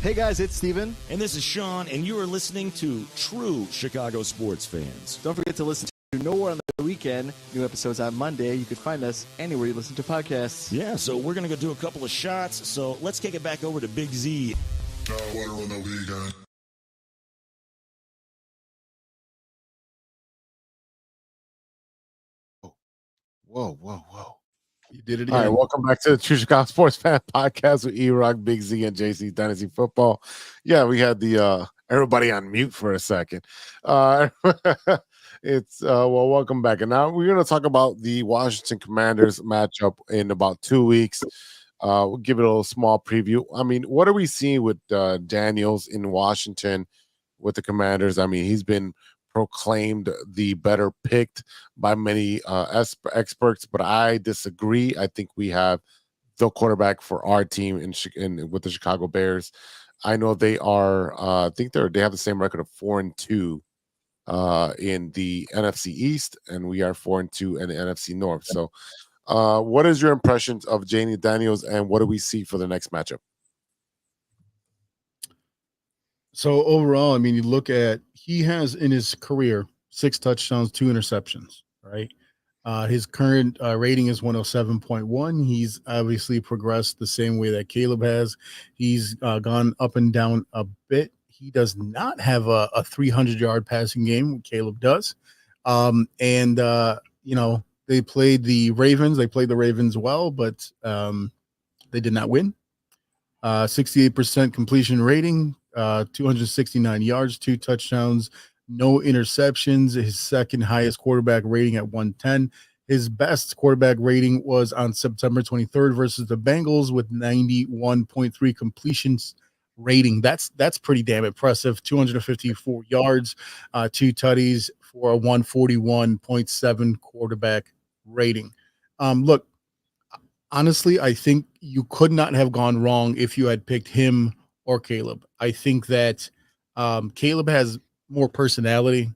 Hey guys, it's Steven. And this is Sean, and you are listening to True Chicago Sports Fans. Don't forget to listen to No War on the Weekend. New episodes on Monday. You can find us anywhere you listen to podcasts. Yeah, so we're going to go do a couple of shots. So let's kick it back over to Big Z. No War on the Weekend. Whoa. You did it again. All right, welcome back to the True Chicago Sports Fan Podcast with E-Rock, Big Z, and JC Dynasty Football. Yeah, we had the everybody on mute for a second. Welcome back. And now we're going to talk about the Washington Commanders matchup in about 2 weeks. We'll give it a little small preview. I mean, what are we seeing with Daniels in Washington with the Commanders? I mean, he's been proclaimed the better picked by many experts, but I disagree. I think we have the quarterback for our team with the Chicago Bears. I know they are. I think they have the same record of 4-2 in the NFC East, and we are 4-2 in the NFC North. So, what is your impressions of Jaden Daniels, and what do we see for the next matchup? So overall, I mean, you look at he has in his career 6 touchdowns, 2 interceptions, right? His current rating is 107.1. He's obviously progressed the same way that Caleb has. He's gone up and down a bit. He does not have a 300-yard passing game. Caleb does. They played the Ravens. They played the Ravens well, but they did not win. 68% completion rating, 269 yards, 2 touchdowns, no interceptions. His second highest quarterback rating at 110. His best quarterback rating was on September 23rd versus the Bengals with 91.3 completions rating. That's pretty damn impressive. 254 yards, 2 tutties for a 141.7 quarterback rating. Look, honestly, I think you could not have gone wrong if you had picked him or Caleb. I think that Caleb has more personality.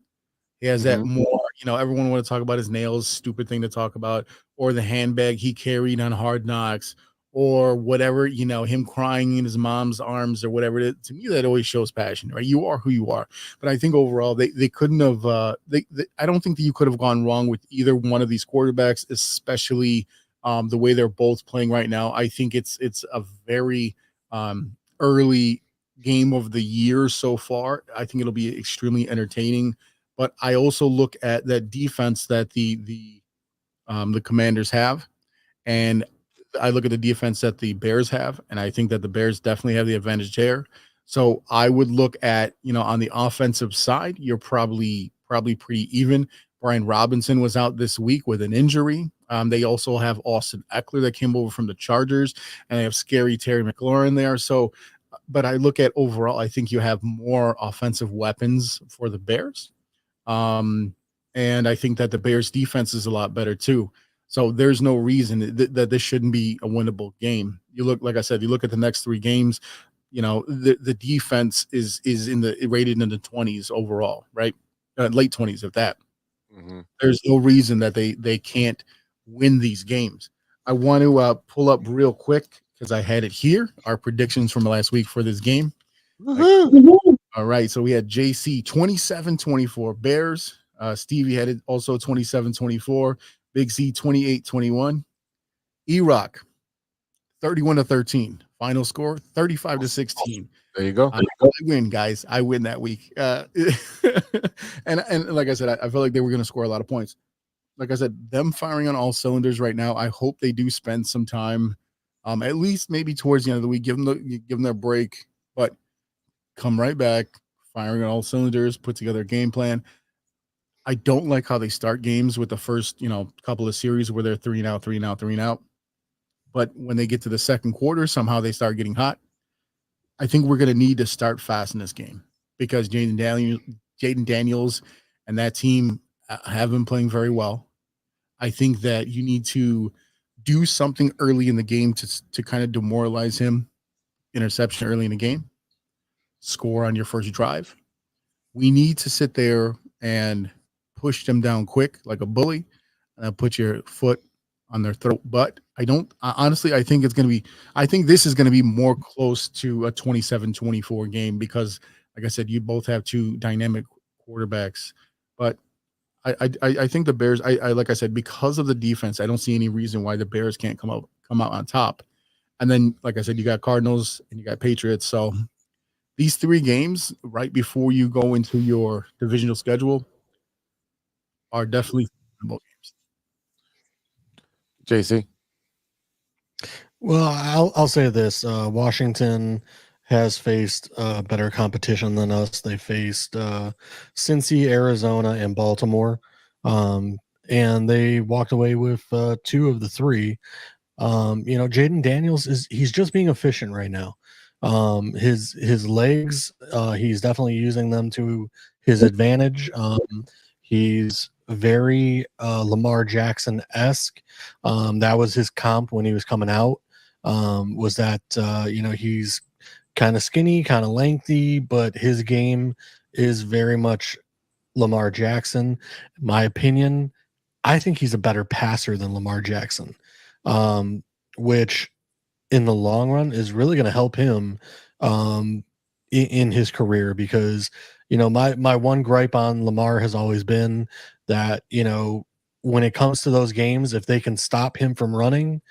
He has that more, everyone want to talk about his nails, stupid thing to talk about, or the handbag he carried on Hard Knocks, or whatever, him crying in his mom's arms or whatever it is. To me, that always shows passion, right? You are who you are. But I think overall, they couldn't have, I don't think that you could have gone wrong with either one of these quarterbacks, especially the way they're both playing right now. I think it's a very early game of the year so far. I think it'll be extremely entertaining. But I also look at that defense that the Commanders have, and I look at the defense that the Bears have, and I think that the Bears definitely have the advantage there. So I would look at, on the offensive side, you're probably pretty even. Brian Robinson was out this week with an injury. They also have Austin Eckler that came over from the Chargers, and they have scary Terry McLaurin there. So, but I look at overall, I think you have more offensive weapons for the Bears. And I think that the Bears defense is a lot better too. So there's no reason that this shouldn't be a winnable game. You look, like I said, you look at the next 3 games, the defense is rated in the 20s overall, right? Late 20s of that. There's no reason that they can't win these games. I want to pull up real quick because I had it here, our predictions from last week for this game. All right, so we had JC 27-24 Bears. Stevie had it also 27-24. Big Z 28-21. E-Rock 31-13. Final score 35-16. There you go. I win, guys. I win that week. And like I said, I felt like they were going to score a lot of points. Like I said, them firing on all cylinders right now. I hope they do spend some time, at least maybe towards the end of the week. Give them their break, but come right back, firing on all cylinders. Put together a game plan. I don't like how they start games with the first, couple of series where they're 3-and-out. But when they get to the second quarter, somehow they start getting hot. I think we're going to need to start fast in this game because Jaden Daniels and that team have been playing very well. I think that you need to do something early in the game to kind of demoralize him. Interception early in the game. Score on your first drive. We need to sit there and push them down quick like a bully and put your foot on their throat. But honestly, I think this is going to be more close to a 27-24 game because, like I said, you both have 2 dynamic quarterbacks. But I think the Bears, like I said, because of the defense, I don't see any reason why the Bears can't come out on top. And then, like I said, you got Cardinals and you got Patriots. So these 3 games right before you go into your divisional schedule are definitely games. JC. Well, I'll say this: Washington has faced better competition than us. They faced Cincy, Arizona, and Baltimore, and they walked away with 2 of the 3. Jaden Daniels he's just being efficient right now. His legs, he's definitely using them to his advantage. He's very Lamar Jackson-esque. That was his comp when he was coming out. Was that he's kind of skinny, kind of lengthy, but his game is very much Lamar Jackson. In my opinion, I think he's a better passer than Lamar Jackson, which in the long run is really going to help him in his career because my one gripe on Lamar has always been that when it comes to those games, if they can stop him from running,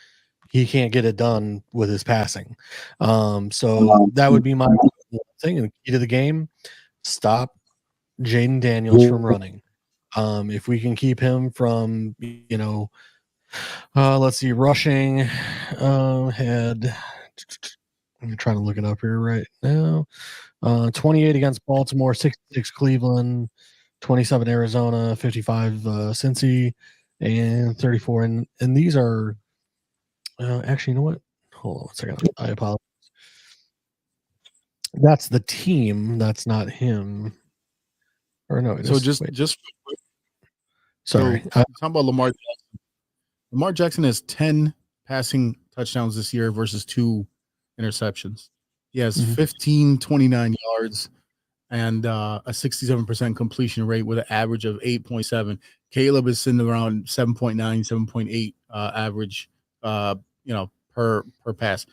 he can't get it done with his passing. So that would be my thing. And the key to the game: stop Jaden Daniels from running. If we can keep him from let's see, rushing had. I'm trying to look it up here right now. 28 against Baltimore, 66 Cleveland, 27 Arizona, 55 Cincy, and 34. And these are actually, you know what? Hold on 1 second. I apologize. That's the team. That's not him. Or no. So just sorry. So, talking about Lamar Jackson. Lamar Jackson has 10 passing touchdowns this year versus 2 interceptions. He has 29 yards and a 67% completion rate with an average of 8.7. Caleb is sitting around 7.9, 7.8 average, per pass.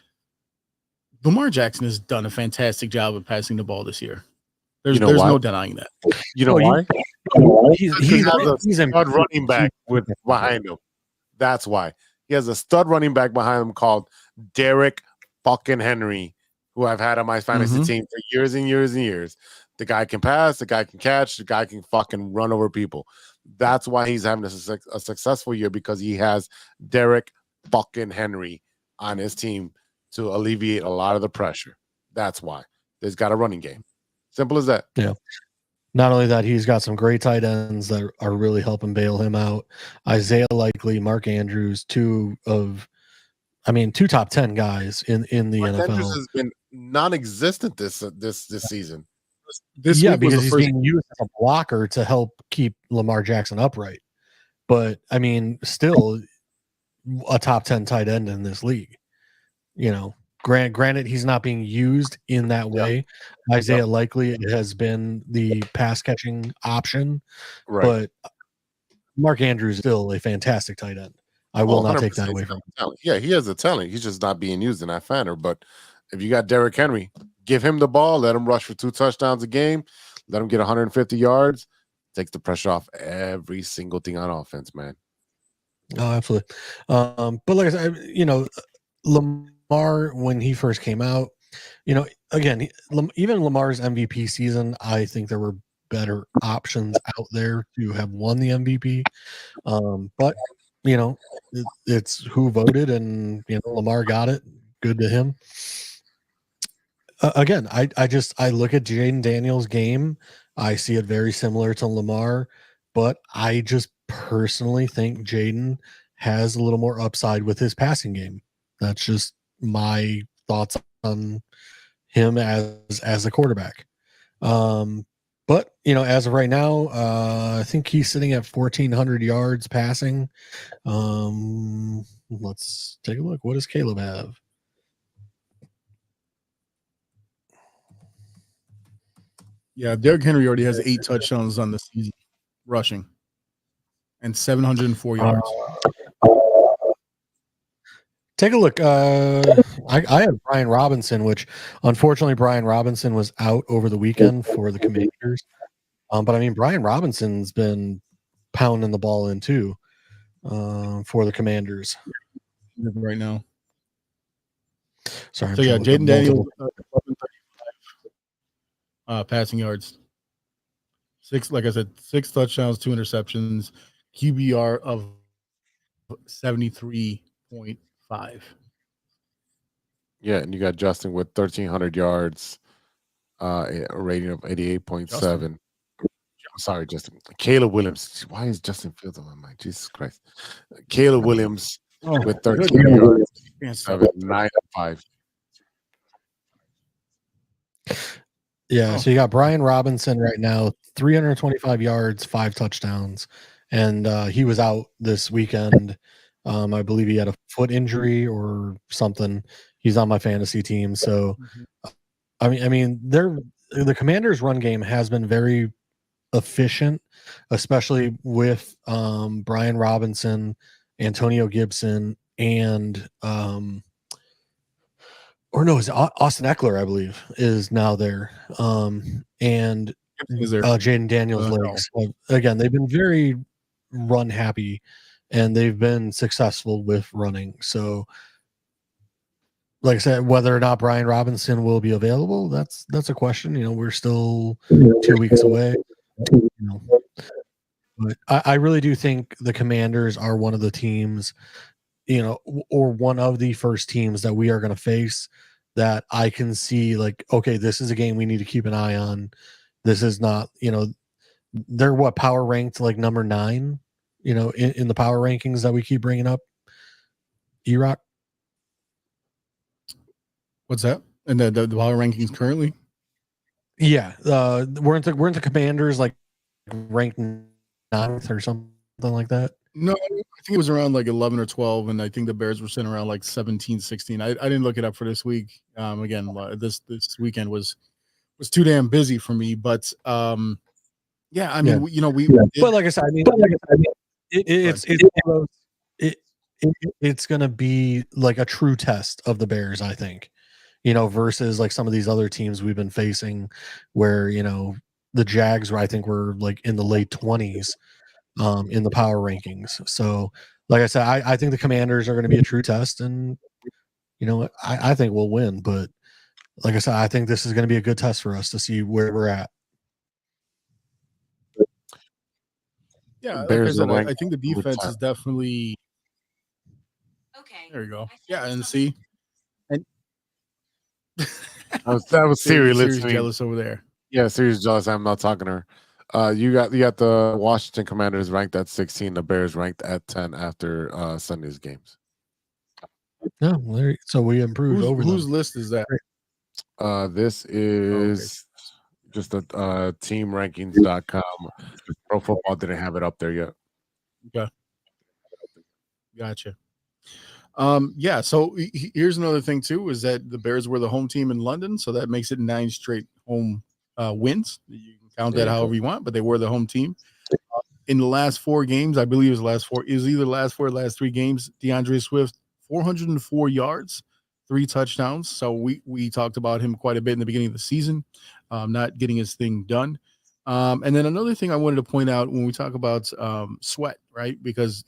Lamar Jackson has done a fantastic job of passing the ball this year. There's no denying that. You know why? He's He has a stud running back behind him. That's why. He has a stud running back behind him called Derek fucking Henry, who I've had on my fantasy team for years and years and years. The guy can pass, the guy can catch, the guy can fucking run over people. That's why he's having a successful year, because he has Derek fucking Henry on his team to alleviate a lot of the pressure. That's why. He's got a running game. Simple as that. Yeah. Not only that, he's got some great tight ends that are really helping bail him out. Isaiah Likely, Mark Andrews, two top 10 guys in the Mark NFL. Andrews has been non-existent this season. This yeah, week was because the he's first being used as a blocker to help keep Lamar Jackson upright. But I mean, still a top 10 tight end in this league. Granted, he's not being used in that way. Isaiah Likely has been the pass catching option, but Mark Andrews is still a fantastic tight end. I will not take that away from him. Yeah, he has a talent. He's just not being used in that manner. But if you got Derrick Henry, give him the ball, let him rush for 2 touchdowns a game, let him get 150 yards, takes the pressure off every single thing on offense, man. Oh, absolutely. But like I said, Lamar, when he first came out, again, even Lamar's MVP season, I think there were better options out there to have won the MVP. But it's who voted, and Lamar got it. Good to him. Again, I look at Jaden Daniels' game. I see it very similar to Lamar, but I just personally think Jaden has a little more upside with his passing game. That's just my thoughts on him as a quarterback. But as of right now, I think he's sitting at 1,400 yards passing. Let's take a look. What does Caleb have? Yeah, Derrick Henry already has 8 touchdowns on the season rushing and 704 yards. Take a look. I have Brian Robinson, which unfortunately Brian Robinson was out over the weekend for the Commanders. But I mean, Brian Robinson's been pounding the ball in too for the Commanders right now. Sorry. So yeah, Jaden Daniels, 1135 passing yards. 6 touchdowns, 2 interceptions, QBR of 73.5. Yeah, and you got Justin with 1,300 yards, a rating of 88.7. I'm sorry, Justin. Caleb Williams. Why is Justin Fields on my mind? Jesus Christ. Caleb Williams with 13 yards, 9.5. Yeah, so you got Brian Robinson right now, 325 yards, 5 touchdowns, and he was out this weekend. I believe he had a foot injury or something. He's on my fantasy team, so I mean, the Commanders' run game has been very efficient, especially with Brian Robinson, Antonio Gibson, and it's Austin Eckler, I believe, is now there. And Jaden Daniels' legs. Again, they've been very run happy, and they've been successful with running. So, like I said, whether or not Brian Robinson will be available, that's a question. We're still 2 weeks away. But I really do think the Commanders are one of the teams, or one of the first teams that we are going to face that I can see like, okay, this is a game we need to keep an eye on. This is not, they're power ranked like number 9, in the power rankings that we keep bringing up. E-Rock. What's that? And the power rankings currently? Yeah. Weren't the Commanders like ranked 9th or something like that? No, I think it was around like 11 or 12, and I think the Bears were sitting around like 17, 16. I didn't look it up for this week. Again, this weekend was was too damn busy for me. But yeah, I mean, we but like I said, I mean, it's going to be like a true test of the Bears, I think, versus like some of these other teams we've been facing where, the Jags, I think were like in the late 20s in the power rankings. So like I said, I think the Commanders are going to be a true test, and, I think we'll win. But like I said, I think this is going to be a good test for us to see where we're at. Yeah, like I said, I think the defense is definitely okay. There you go. Yeah, and see, and that was Siri listening. Jealous over there. Yeah, Siri's jealous. I'm not talking to her. You got the Washington Commanders ranked at 16. The Bears ranked at 10 after Sunday's games. No, so we improved over whose list is that? This is just a teamrankings.com. Pro Football didn't have it up there yet. Okay. Gotcha. Yeah, so here's another thing too, is that the Bears were the home team in London, so that makes it 9 straight home wins. You can count that however you want, but they were the home team. In the last 4 games, I believe it was last 4, last 3 games, DeAndre Swift, 404 yards, 3 touchdowns. So we talked about him quite a bit in the beginning of the season, not getting his thing done. And then another thing I wanted to point out when we talk about Sweat, right? Because,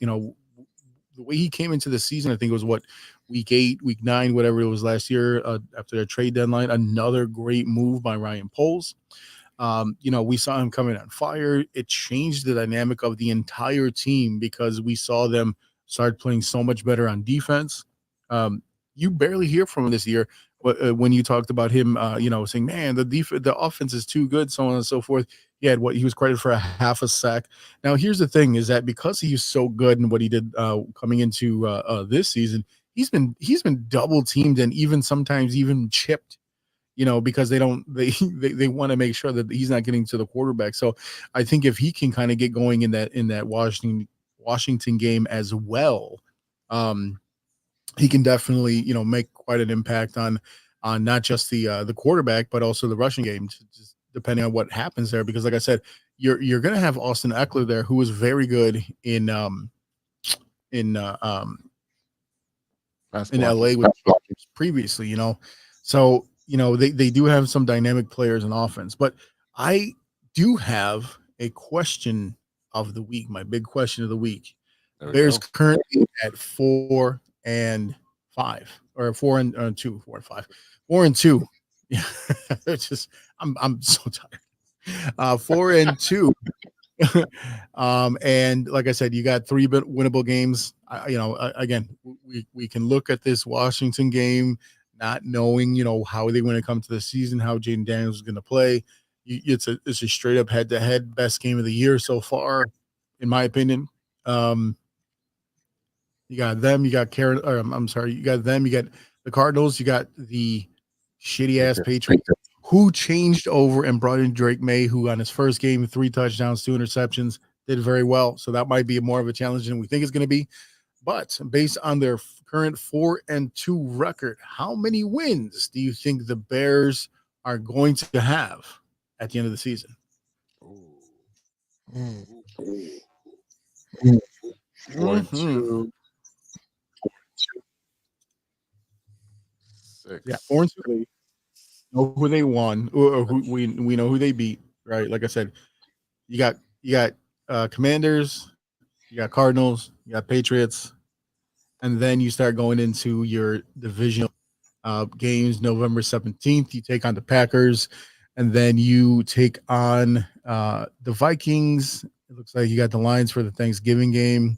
the way he came into the season, I think it was week 8, week 9, whatever it was last year, after their trade deadline, another great move by Ryan Poles. We saw him coming on fire. It changed the dynamic of the entire team because we saw them start playing so much better on defense. You barely hear from him this year. When you talked about him, saying, man, the offense is too good, so on and so forth. He was credited for a half a sack. Now, here's the thing: is that because he's so good in what he did coming into this season, he's been double teamed and even sometimes even chipped. Because they want to make sure that he's not getting to the quarterback. So I think if he can kind of get going in that Washington game as well, he can definitely, make quite an impact on not just the quarterback, but also the rushing game, just depending on what happens there. Because like I said, you're going to have Austin Eckler there, who was very good in LA with previously, So, they do have some dynamic players in offense, but I do have a question of the week. My big question of the week. Bears currently at 4-5 or 4-2, 4-5, 4-2. Yeah, it's just I'm so tired. 4-2. And like I said, you got 3 winnable games. Again, we can look at this Washington game, not knowing, how they want to come to the season, how Jaden Daniels is going to play. It's a straight up head to head best game of the year so far, in my opinion. You got them, you got Karen, or you got them, you got the Cardinals, you got the shitty ass Patriots, who changed over and brought in Drake May, who on his first game, 3 touchdowns, 2 interceptions, did very well. So that might be more of a challenge than we think it's going to be. But based on their current 4-2 record, how many wins do you think the Bears are going to have at the end of the season? 4-2. 6. Yeah, 4-2. Know who they won, or who we know who they beat, right? Like I said, you got Commanders, you got Cardinals, you got Patriots, and then you start going into your divisional games. November 17th, you take on the Packers, and then you take on the Vikings. It looks like you got the Lions for the Thanksgiving game,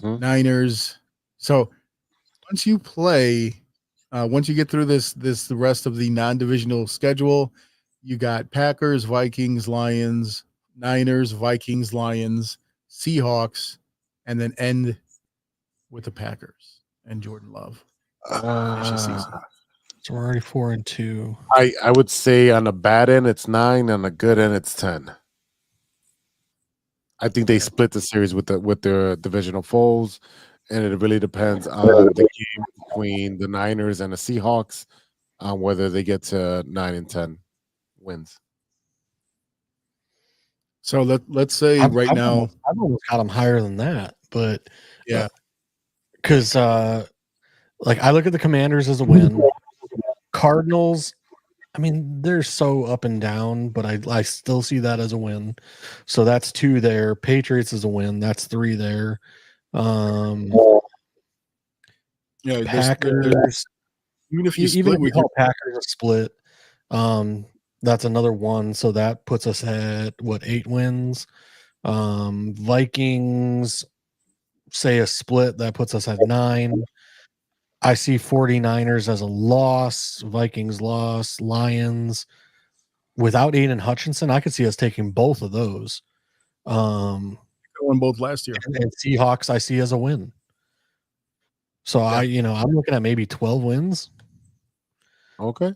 Niners. So once you play. Once you get through the rest of the non-divisional schedule, you got Packers, Vikings, Lions, Niners, Vikings, Lions, Seahawks, and then end with the Packers and Jordan Love. So we're already 4-2. I would say on the bad end it's 9, on the good end it's 10. I think they split the series with their divisional foes. And it really depends on the game between the Niners and the Seahawks on whether they get to 9 and 10 wins. So let's say I've now, almost got them higher than that, but yeah, because like I look at the Commanders as a win. Cardinals, I mean, they're so up and down, but I still see that as a win. So that's 2 there. Patriots is a win. That's 3 there. yeah, Packers, even if you even split if you with your call Packers a split, that's another 1. So that puts us at what, 8 wins. Vikings, say a split, that puts us at 9. I see 49ers as a loss, Vikings loss, Lions. Without Aiden Hutchinson, I could see us taking both of those. won both last year. And Seahawks I see as a win. So Yeah. I'm looking at maybe 12 wins. Okay.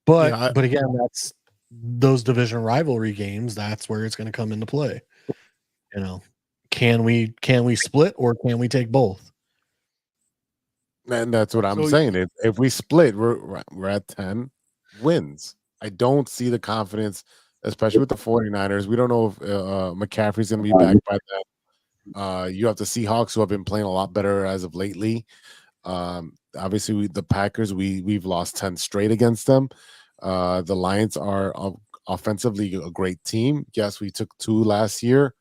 But again, that's those division rivalry games, that's where it's going to come into play. Can we split or can we take both? And that's what I'm saying. If we split, we're at 10 wins. I don't see the confidence, especially with the 49ers. We don't know if McCaffrey's going to be back by then. You have the Seahawks, who have been playing a lot better as of lately. Obviously, the Packers, we've lost 10 straight against them. The Lions are offensively a great team. Yes, we took 2 last year,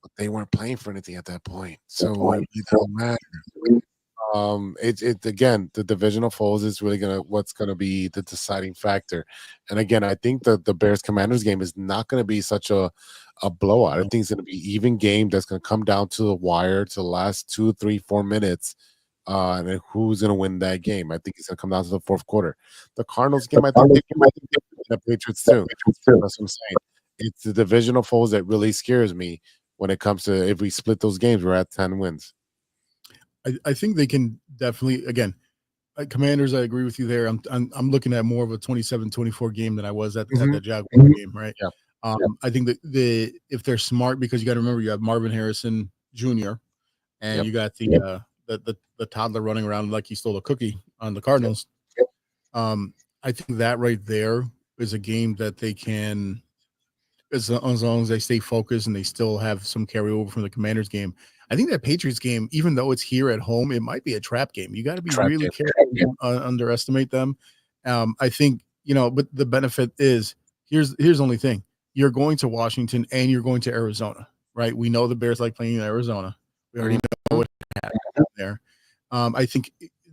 but they weren't playing for anything at that point. So it doesn't matter. It again, the divisional foes is really what's gonna be the deciding factor. And again, I think that the Bears Commanders game is not gonna be such a blowout. I think it's gonna be even game that's gonna come down to the wire to the last 2, 3, 4 minutes. And then who's gonna win that game? I think it's gonna come down to the fourth quarter. The Cardinals game, I think the Patriots too. That's what I'm saying. It's the divisional foes that really scares me when it comes to if we split those games, we're at 10 wins. I think they can definitely, again, Commanders, I agree with you there. I'm looking at more of a 27-24 game than I was at the Jaguars game, right? Yeah. I think that if they're smart, because you got to remember you have Marvin Harrison Jr. and you got the toddler running around like he stole a cookie on the Cardinals. I think that right there is a game that they can, as long as they stay focused and they still have some carryover from the Commanders game. I think that Patriots game, even though it's here at home, it might be a trap game. You got to be really careful, underestimate them. I think, but the benefit is here's the only thing. You're going to Washington and you're going to Arizona, right? We know the Bears like playing in Arizona. We already know what happened there. I think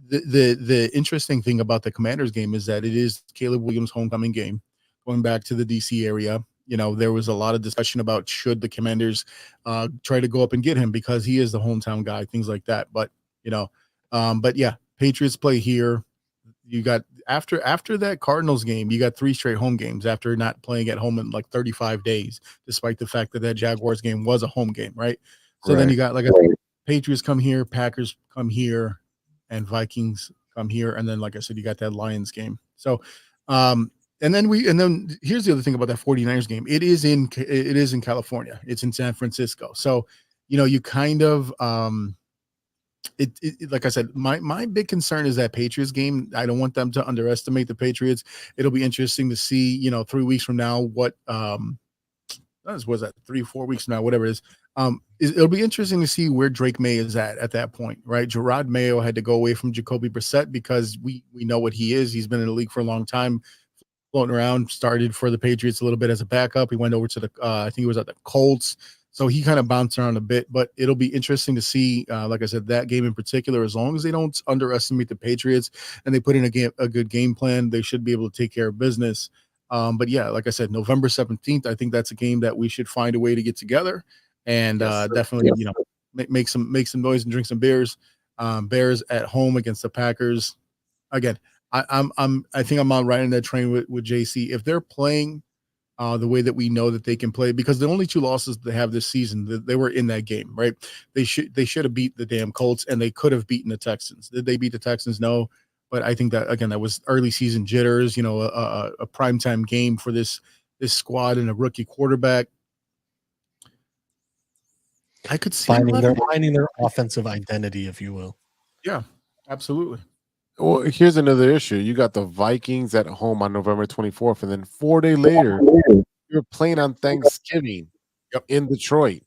the interesting thing about the Commanders game is that it is Caleb Williams' homecoming game, going back to the DC area. There was a lot of discussion about should the Commanders try to go up and get him because he is the hometown guy, things like that. But, but yeah, Patriots play here. You got after that Cardinals game, you got 3 straight home games after not playing at home in like 35 days, despite the fact that Jaguars game was a home game, right? So then you got Patriots come here, Packers come here, and Vikings come here. And then, like I said, you got that Lions game. So, and then here's the other thing about that 49ers game. It is in California. It's in San Francisco. So, you kind of like I said, my big concern is that Patriots game. I don't want them to underestimate the Patriots. It'll be interesting to see, 3 weeks from now, what was that 3-4 weeks from now, whatever it is. It'll be interesting to see where Drake May is at that point, right? Gerard Mayo had to go away from Jacoby Brissett because we know what he is. He's been in the league for a long time. Floating around, started for the Patriots a little bit as a backup. He went over to the, I think he was at the Colts. So he kind of bounced around a bit, but it'll be interesting to see, like I said, that game in particular, as long as they don't underestimate the Patriots and they put in a good game plan, they should be able to take care of business. But yeah, like I said, November 17th, I think that's a game that we should find a way to get together and definitely, make some noise and drink some beers. Bears at home against the Packers. Again, I think I'm on right in that train with JC. If they're playing the way that we know that they can play, because the only 2 losses they have this season, they were in that game, right? They should have beat the damn Colts, and they could have beaten the Texans. Did they beat the Texans? No. But I think that, again, that was early season jitters, a primetime game for this squad and a rookie quarterback. I could see finding their offensive identity, if you will. Yeah, absolutely. Well, here's another issue. You got the Vikings at home on November 24th, and then 4 days later, you're playing on Thanksgiving in Detroit.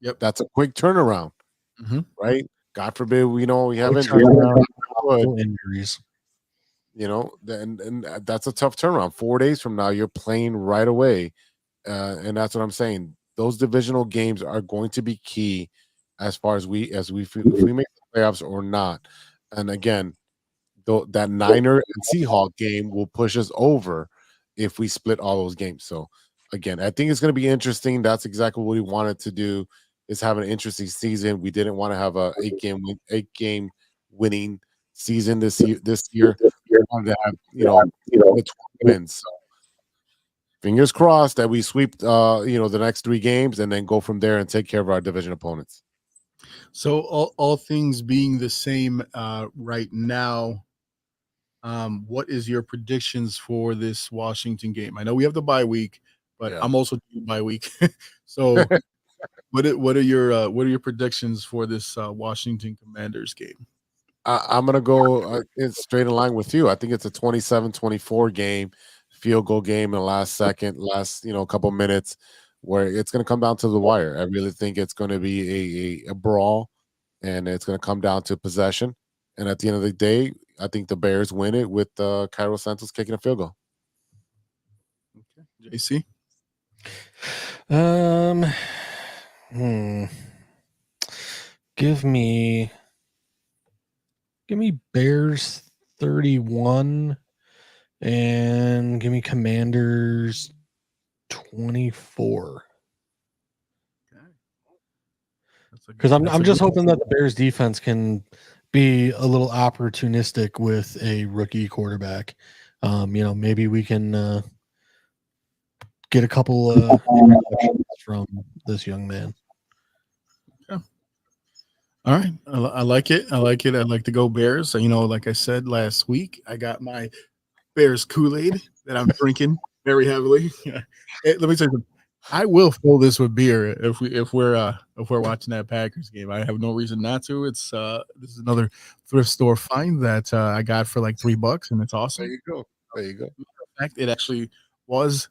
Yep. That's a quick turnaround, right? God forbid, we have injuries. And that's a tough turnaround. 4 days from now, you're playing right away, and that's what I'm saying. Those divisional games are going to be key as far as if we make the playoffs or not. And again, that Niner and Seahawk game will push us over if we split all those games. So again, I think it's going to be interesting. That's exactly what we wanted to do, is have an interesting season. We didn't want to have a eight game winning season this year. We wanted to have 12 wins. So fingers crossed that we sweep the next 3 games and then go from there and take care of our division opponents. So all things being the same right now, what is your predictions for this Washington game? I know we have the bye week, but I'm also doing bye week. So what are your predictions for this Washington Commanders game? I'm going to go straight in line with you. I think it's a 27-24 game, field goal game in the last couple minutes, where it's going to come down to the wire. I really think it's going to be a brawl, and it's going to come down to possession. And at the end of the day, I think the Bears win it with Cairo Santos kicking a field goal. Okay, JC. Give me Bears 31 and give me Commanders 24. Because I'm just hoping that the Bears defense can be a little opportunistic with a rookie quarterback. Maybe we can get a couple interceptions from this young man. Yeah. All right. I like it. I like to go Bears. Like I said last week, I got my Bears Kool-Aid that I'm drinking very heavily. Hey, let me tell you something. I will fill this with beer if we're watching that Packers game. I have no reason not to. It's this is another thrift store find that I got for like $3, and it's awesome. There you go. In fact, it actually was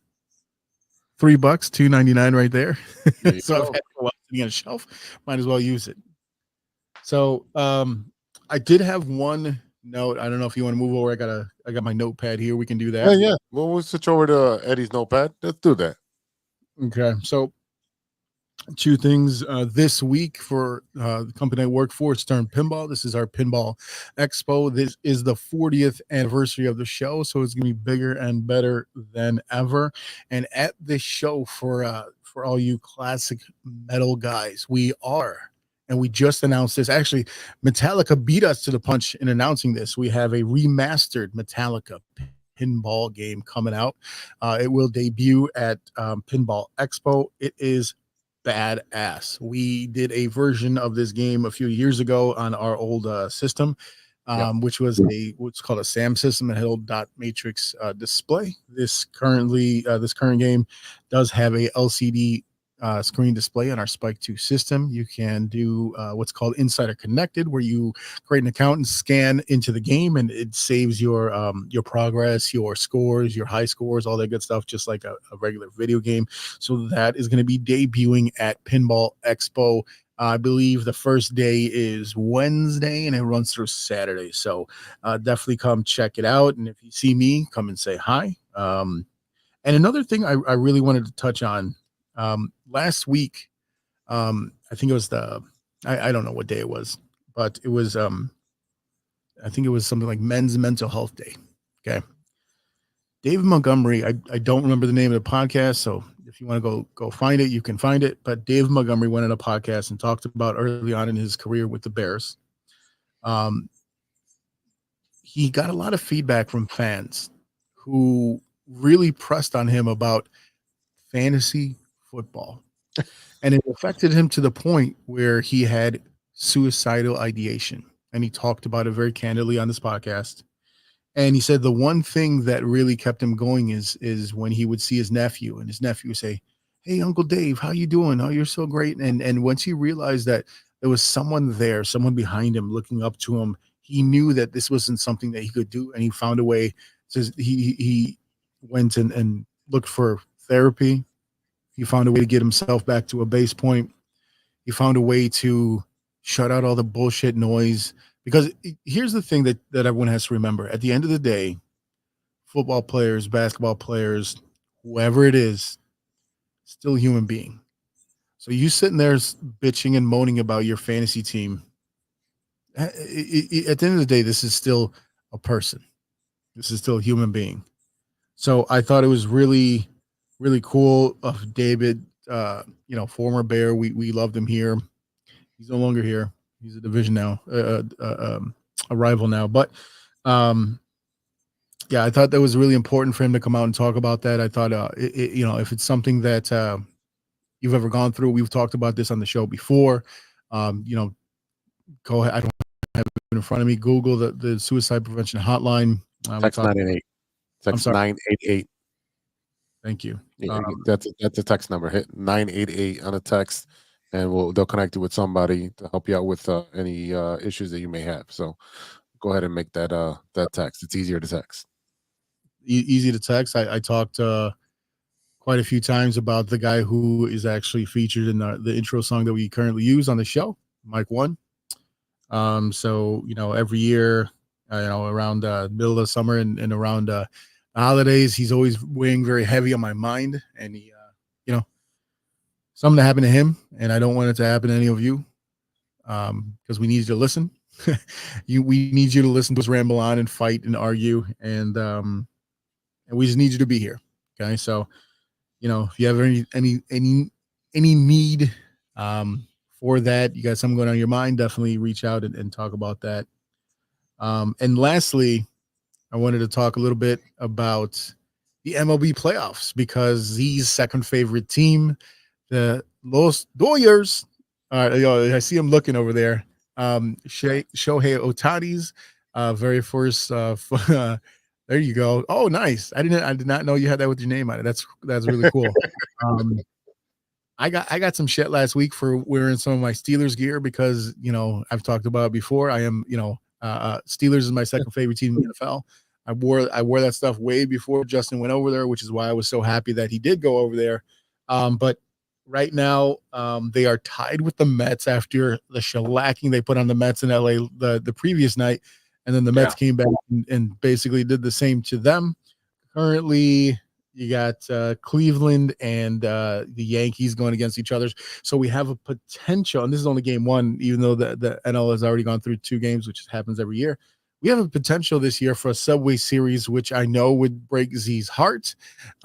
$3, $2.99 right there. So I've had it for a while sitting on a shelf. Might as well use it. So I did have one note. I don't know if you want to move over. I got my notepad here. We can do that. Yeah. Well, we'll switch over to Eddie's notepad. Let's do that. Okay, so 2 things this week for the company I work for, Stern Pinball. This is our Pinball Expo. This is the 40th anniversary of the show, so it's going to be bigger and better than ever. And at this show, for all you classic metal guys, we just announced this. Actually, Metallica beat us to the punch in announcing this. We have a remastered Metallica pinball game coming out. It will debut at Pinball Expo. It is badass. We did a version of this game a few years ago on our old system, which was what's called a SAM system. It had a dot matrix display. This current game does have a LCD screen display on our Spike 2 system. You can do what's called Insider Connected, where you create an account and scan into the game, and it saves your progress, your scores, your high scores, all that good stuff, just like a regular video game. So that is going to be debuting at Pinball Expo. I believe the first day is Wednesday, and it runs through Saturday. So definitely come check it out. And if you see me, come and say hi. And another thing I really wanted to touch on, last week, I think it was I don't know what day it was, but it was I think it was something like Men's Mental Health Day. Okay. David Montgomery, I don't remember the name of the podcast, so if you want to go find it, you can find it. But David Montgomery went on a podcast and talked about early on in his career with the Bears. He got a lot of feedback from fans who really pressed on him about fantasy football, and it affected him to the point where he had suicidal ideation, and he talked about it very candidly on this podcast. And he said the one thing that really kept him going is when he would see his nephew, and his nephew would say, "Hey, Uncle Dave, how you doing? Oh, you're so great." And once he realized that there was someone there, someone behind him looking up to him, he knew that this wasn't something that he could do, and he found a way. Says he went and looked for therapy. He found a way to get himself back to a base point. He found a way to shut out all the bullshit noise. Because here's the thing that everyone has to remember. At the end of the day, football players, basketball players, whoever it is, still a human being. So you sitting there bitching and moaning about your fantasy team. At the end of the day, this is still a person. This is still a human being. So I thought it was really, really cool of David, former Bear. We loved him here. He's no longer here. He's a division now, a rival now. But yeah, I thought that was really important for him to come out and talk about that. I thought, if it's something that you've ever gone through, we've talked about this on the show before. Go ahead. I don't have it in front of me. Google the suicide prevention hotline. Text 988. Text 988. Thank you. Yeah, that's a text number. Hit 988 on a text, and they'll connect you with somebody to help you out with any issues that you may have. So go ahead and make that text. It's easier to text. Easy to text. I talked quite a few times about the guy who is actually featured in the intro song that we currently use on the show, Mike One. So every year, around middle of the summer and around the holidays, he's always weighing very heavy on my mind, and he something happened to him, and I don't want it to happen to any of you, because we need you to listen. We need you to listen to us ramble on and fight and argue, and we just need you to be here. Okay, so if you have any need for that, you got something going on in your mind, definitely reach out and talk about that. And lastly, I wanted to talk a little bit about the MLB playoffs, because Z's second favorite team, the Los Dodgers, I see him looking over there. Shohei Ohtani's very first. There you go. Oh, nice. I did not know you had that with your name on it. That's really cool. I got some shit last week for wearing some of my Steelers gear, because I've talked about it before. I am Steelers is my second favorite team in the NFL. I wore that stuff way before Justin went over there, which is why I was so happy that he did go over there. But right now, they are tied with the Mets after the shellacking they put on the Mets in LA the previous night, and then the Mets came back and basically did the same to them. Currently, you got Cleveland and the Yankees going against each other. So we have a potential, and this is only game one, even though the NL has already gone through 2 games, which happens every year. We have a potential this year for a Subway Series, which I know would break Z's heart.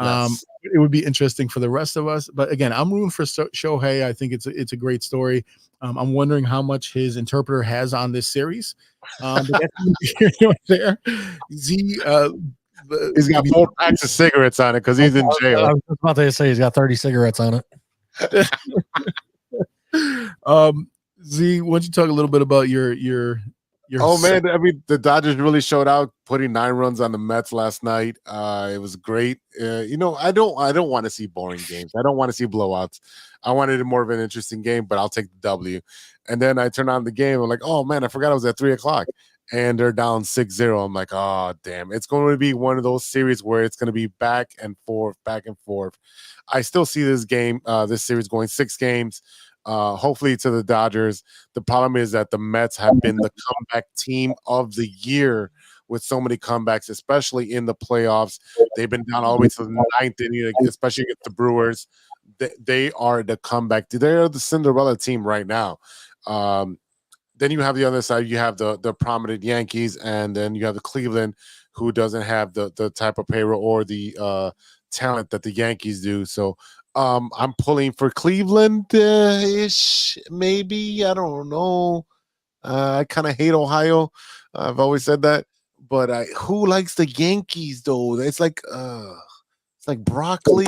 Yes. It would be interesting for the rest of us. But again, I'm rooting for Shohei. I think it's a great story. I'm wondering how much his interpreter has on this series. But that's there. Z, he's got 4 packs of cigarettes on it because he's in jail. I was about to say he's got 30 cigarettes on it. Z, why don't you talk a little bit about your man, I mean, the Dodgers really showed out, putting 9 runs on the Mets last night. It was great. I don't want to see boring games. I don't want to see blowouts. I wanted more of an interesting game, but I'll take the W. And then I turn on the game. I'm like, oh man, I forgot it was at 3:00, and they're down 6-0. I'm like, oh damn, it's going to be one of those series where it's going to be back and forth. I still see this series going 6 games. Hopefully to the Dodgers. The problem is that the Mets have been the comeback team of the year with so many comebacks, especially in the playoffs. They've been down all the way to the 9th inning, especially against the Brewers. They are the comeback. They're the Cinderella team right now. Then you have the other side. You have the prominent Yankees, and then you have the Cleveland, who doesn't have the type of payroll or the talent that the Yankees do. So I'm pulling for Cleveland-ish, maybe. I don't know. I kind of hate Ohio. I've always said that. But who likes the Yankees, though? It's like broccoli.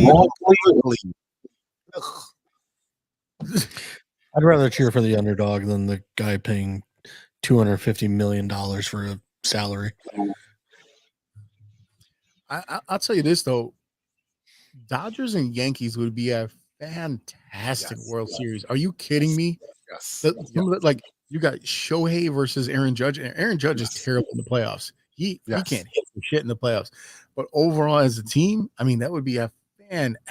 I'd rather cheer for the underdog than the guy paying $250 million for a salary. I'll tell you this, though. Dodgers and Yankees would be a fantastic World Series. Are you kidding me? Yes. Like You got Shohei versus Aaron Judge. Aaron Judge is terrible in the playoffs. He can't hit for shit in the playoffs. But overall, as a team, I mean, that would be a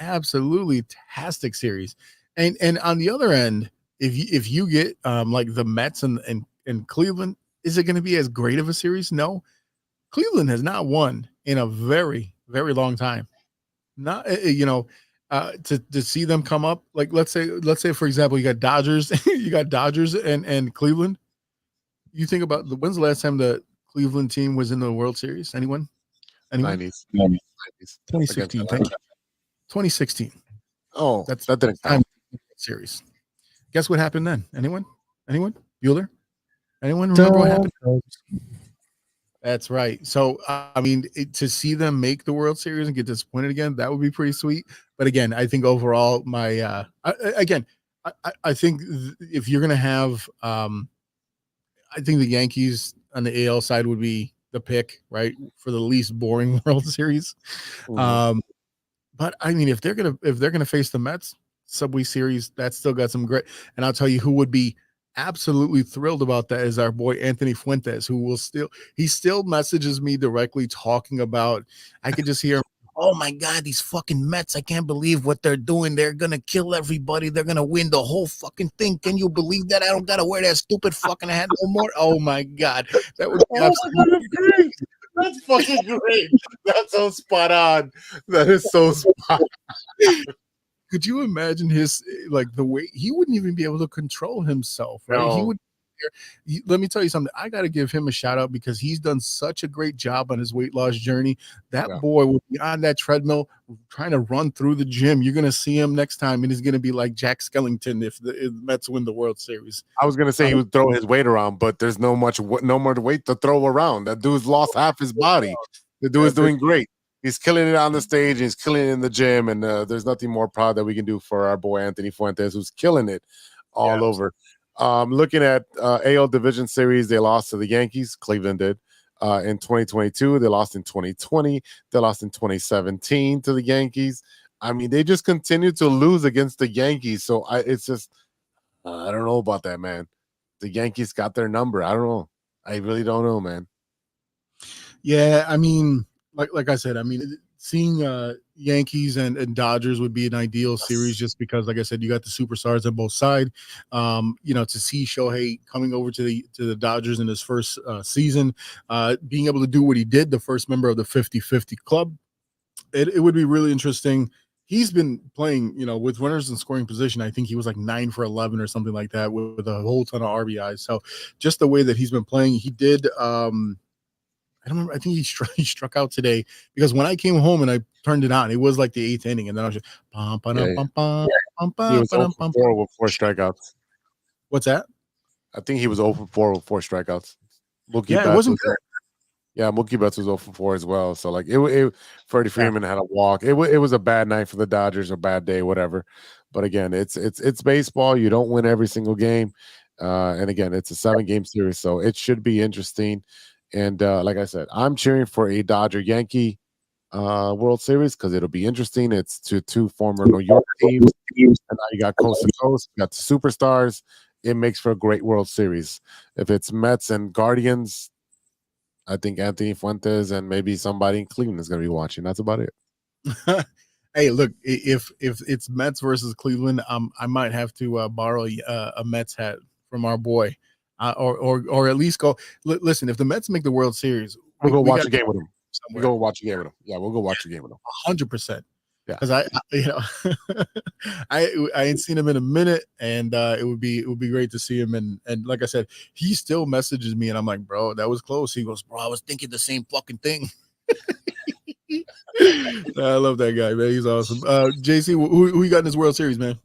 absolutely fantastic series. And on the other end, if you get like the Mets and Cleveland, is it going to be as great of a series? No. Cleveland has not won in a very, very long time. Not to see them come up, like let's say for example, you got Dodgers, and Cleveland. You think about when's the last time the Cleveland team was in the World Series? Anyone? 90s. 2016. 2016. Oh, That's that didn't time count. series. Guess what happened then? Anyone? Bueller? Anyone remember what happened? That's right. So, I mean, to see them make the World Series and get disappointed again, that would be pretty sweet. But again, I think overall, I think if you're going to have, I think the Yankees on the AL side would be the pick, right, for the least boring World Series. But I mean, if they're gonna face the Mets Subway Series, that's still got some great. And I'll tell you who would be absolutely thrilled about that is our boy Anthony Fuentes, who he still messages me directly talking about. I could just hear, oh my God, these fucking Mets! I can't believe what they're doing. They're gonna kill everybody. They're gonna win the whole fucking thing. Can you believe that? I don't gotta wear that stupid fucking hat no more. Oh my God, that would be absolutely great. That's fucking great. That's so spot on. That is so spot on. Could you imagine the way he wouldn't even be able to control himself, right? No. He would. Let me tell you something. I got to give him a shout out because he's done such a great job on his weight loss journey. That boy will be on that treadmill trying to run through the gym. You're going to see him next time, and he's going to be like Jack Skellington if the Mets win the World Series. I was going to say he would throw his weight around, but there's no more weight to throw around. That dude's lost half his body. The dude is doing great. He's killing it on the stage. He's killing it in the gym, and there's nothing more proud that we can do for our boy Anthony Fuentes, who's killing it all over. Looking at AL Division Series, they lost to the Yankees. Cleveland did in 2022. They lost in 2020. They lost in 2017 to the Yankees. I mean, they just continue to lose against the Yankees. So it's just I don't know about that, man. The Yankees got their number. I don't know. I really don't know, man. Yeah, I mean, like I said, I mean, seeing Yankees and Dodgers would be an ideal series just because, like I said, you got the superstars on both sides. To see Shohei coming over to the Dodgers in his first season, being able to do what he did, the first member of the 50-50 club, it would be really interesting. He's been playing, with runners in scoring position. I think he was like 9 for 11 or something like that with a whole ton of RBIs. So just the way that he's been playing, he did. I don't remember. I think he struck out today because when I came home and I turned it on, it was like the 8th inning, and then I was just He was 0 for 4 with 4 strikeouts. What's that? I think he was 0 for 4 with 4 strikeouts. It wasn't good. Yeah, Mookie Betts was 0 for 4 as well. So like it Freddie Freeman had a walk. It was a bad night for the Dodgers, a bad day, whatever. But again, it's baseball. You don't win every single game, and again, it's a 7-game series, so it should be interesting. And like I said, I'm cheering for a Dodger-Yankee World Series because it'll be interesting. It's two former New York teams, and now you got coast to coast. You got the superstars. It makes for a great World Series. If it's Mets and Guardians, I think Anthony Fuentes and maybe somebody in Cleveland is going to be watching. That's about it. Hey, look, if it's Mets versus Cleveland, I might have to borrow a Mets hat from our boy. Or at least go. Listen, if the Mets make the World Series, we'll go watch a game with them. We'll go watch a game with them. Yeah, we'll go watch a game with them. 100%. Yeah, because I ain't seen him in a minute, and it would be great to see him. And like I said, he still messages me, and I'm like, bro, that was close. He goes, bro, I was thinking the same fucking thing. I love that guy, man. He's awesome. JC, who you got in this World Series, man?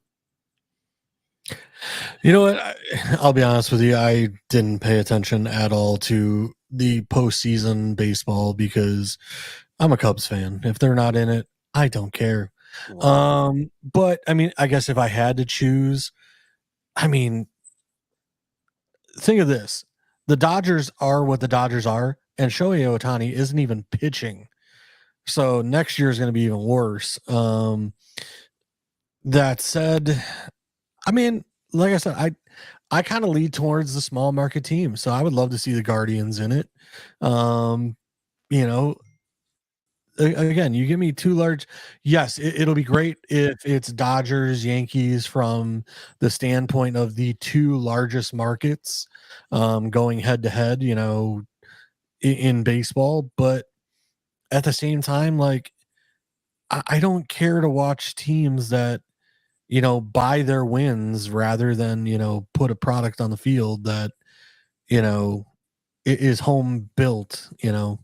You know what? I'll be honest with you. I didn't pay attention at all to the postseason baseball because I'm a Cubs fan. If they're not in it, I don't care. Wow. But I mean, I guess if I had to choose, I mean, think of this. The Dodgers are what the Dodgers are, and Shohei Ohtani isn't even pitching. So next year is going to be even worse. That said, I mean, like I said, I kind of lead towards the small market team, so I would love to see the Guardians in it. You know, again, you give me two large. Yes, it'll be great if it's Dodgers, Yankees from the standpoint of the two largest markets going head to head, you know, in baseball. But at the same time, like, I don't care to watch teams that, you know, buy their wins rather than, you know, put a product on the field that, you know, is home built, you know,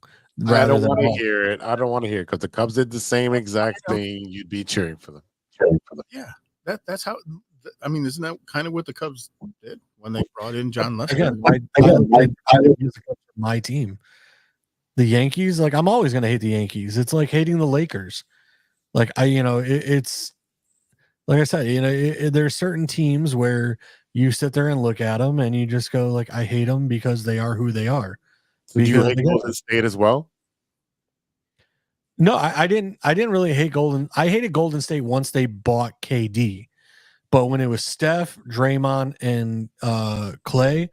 I rather don't than want to hear it. I don't want to hear it because the Cubs did the same exact thing. You'd be cheering for them. Yeah, that's how. I mean, isn't that kind of what the Cubs did when they brought in John Lester? Again, my team. The Yankees, like, I'm always going to hate the Yankees. It's like hating the Lakers. Like, you know, it's like I said, you know, there's certain teams where you sit there and look at them and you just go, like, I hate them because they are who they are. So do you Because hate Golden State as well? No, I didn't really hate Golden. I hated Golden State once they bought KD. But when it was Steph, Draymond, and Clay,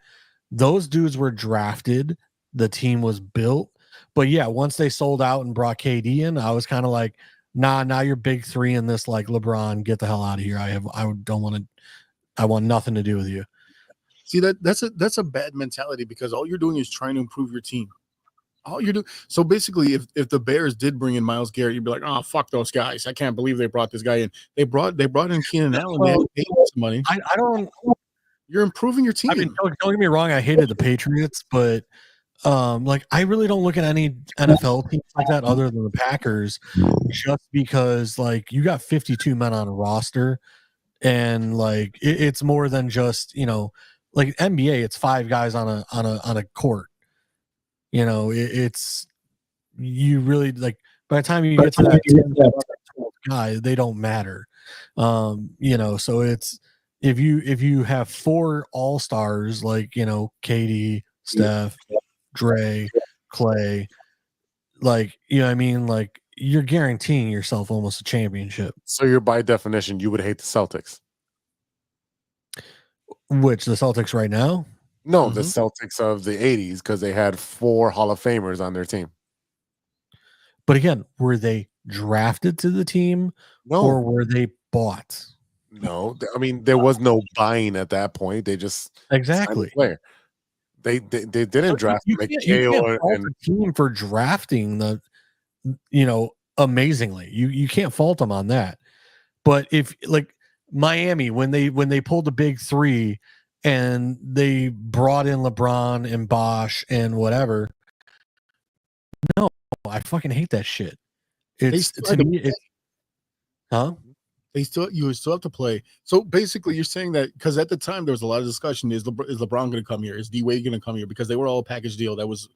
those dudes were drafted. The team was built. But yeah, once they sold out and brought KD in, I was kind of like, nah, now you're big three in this, like, LeBron, get the hell out of here. I want nothing to do with you. See, that's a bad mentality because all you're doing is trying to improve your team. All you do. So basically, if the Bears did bring in Myles Garrett, you'd be like, oh, fuck those guys. I can't believe they brought this guy in. They brought in Keenan Allen. Well, they paid him some money. I don't. You're improving your team. I mean, don't get me wrong. I hated the Patriots, but like, I really don't look at any NFL teams like that other than the Packers, just because, like, you got 52 men on a roster, and like it's more than just, you know, like NBA. It's 5 guys on a court. You know, it's, you really, like, by the time you get to that 12th guy, they don't matter. You know, so it's, if you have 4 all-stars, like, you know, KD, Steph, Dre, Clay, like, you know what I mean? Like, you're guaranteeing yourself almost a championship. So you're, by definition, you would hate the Celtics. Which, the Celtics right now? No, the Celtics of the 80s, because they had 4 Hall of Famers on their team. But again, were they drafted to the team? No. Or were they bought? No. I mean, there was no buying at that point. They just exactly player. They didn't draft McHale and the team for drafting the, you know, amazingly. You can't fault them on that. But if, like, Miami, when they pulled the big 3 and they brought in LeBron and Bosh and whatever, no, I fucking hate that shit. It's, to me, it's, huh? You still have to play. So basically, you're saying that because at the time there was a lot of discussion: is LeBron going to come here? Is D Wade going to come here? Because they were all a package deal. That was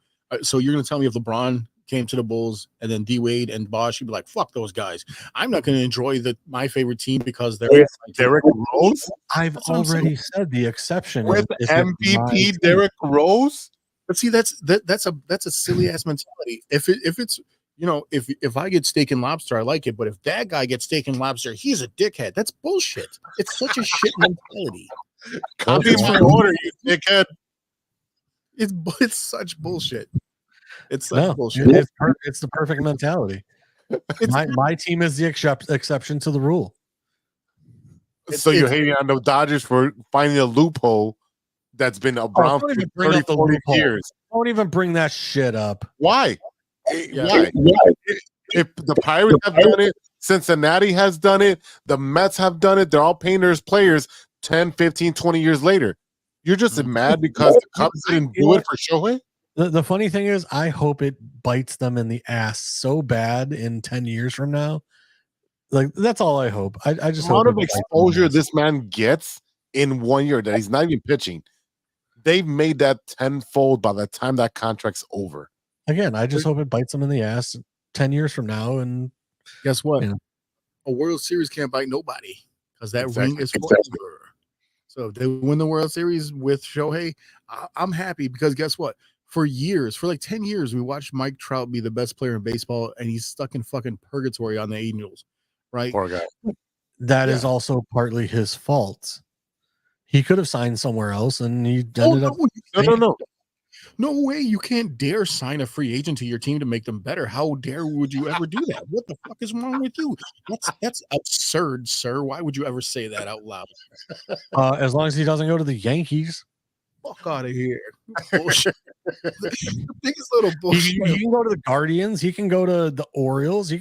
so. You're going to tell me if LeBron came to the Bulls and then D Wade and Bosh, you'd be like, "Fuck those guys." I'm not going to enjoy my favorite team because they're Derrick Rose. I've already said the exception with MVP Derrick Rose. But see, that's a silly ass mentality. If it's, you know, if I get steak and lobster, I like it. But if that guy gets steak and lobster, he's a dickhead. That's bullshit. It's such a shit mentality. Copy my order, you dickhead. It's such bullshit. It's such no, bullshit. It's the perfect mentality. My team is the exception to the rule. So you're hating on the Dodgers for finding a loophole that's been around for 30, 40 years. Don't even bring that shit up. Why? Why? If the Pirates have done it, Cincinnati has done it, the Mets have done it, they're all paying their players 10, 15, 20 years later. You're just mad because the Cubs didn't do it for Shohei? The funny thing is, I hope it bites them in the ass so bad in 10 years from now. Like, that's all I hope. I just hope the amount of exposure this man gets in 1 year that he's not even pitching, they've made that tenfold by the time that contract's over. Again, I just hope it bites them in the ass 10 years from now. And guess what? You know, a World Series can't bite nobody because that ring is forever. So if they win the World Series with Shohei, I'm happy because guess what? For years, for like 10 years, we watched Mike Trout be the best player in baseball, and he's stuck in fucking purgatory on the Angels, right? Poor guy. That is also partly his fault. He could have signed somewhere else, and he ended up. No. No way. You can't dare sign a free agent to your team to make them better. How dare would you ever do that? What the fuck is wrong with you? That's absurd, sir. Why would you ever say that out loud? As long as he doesn't go to the Yankees. Fuck out of here. Bullshit. The biggest little bullshit. He can go to the Guardians. He can go to the Orioles.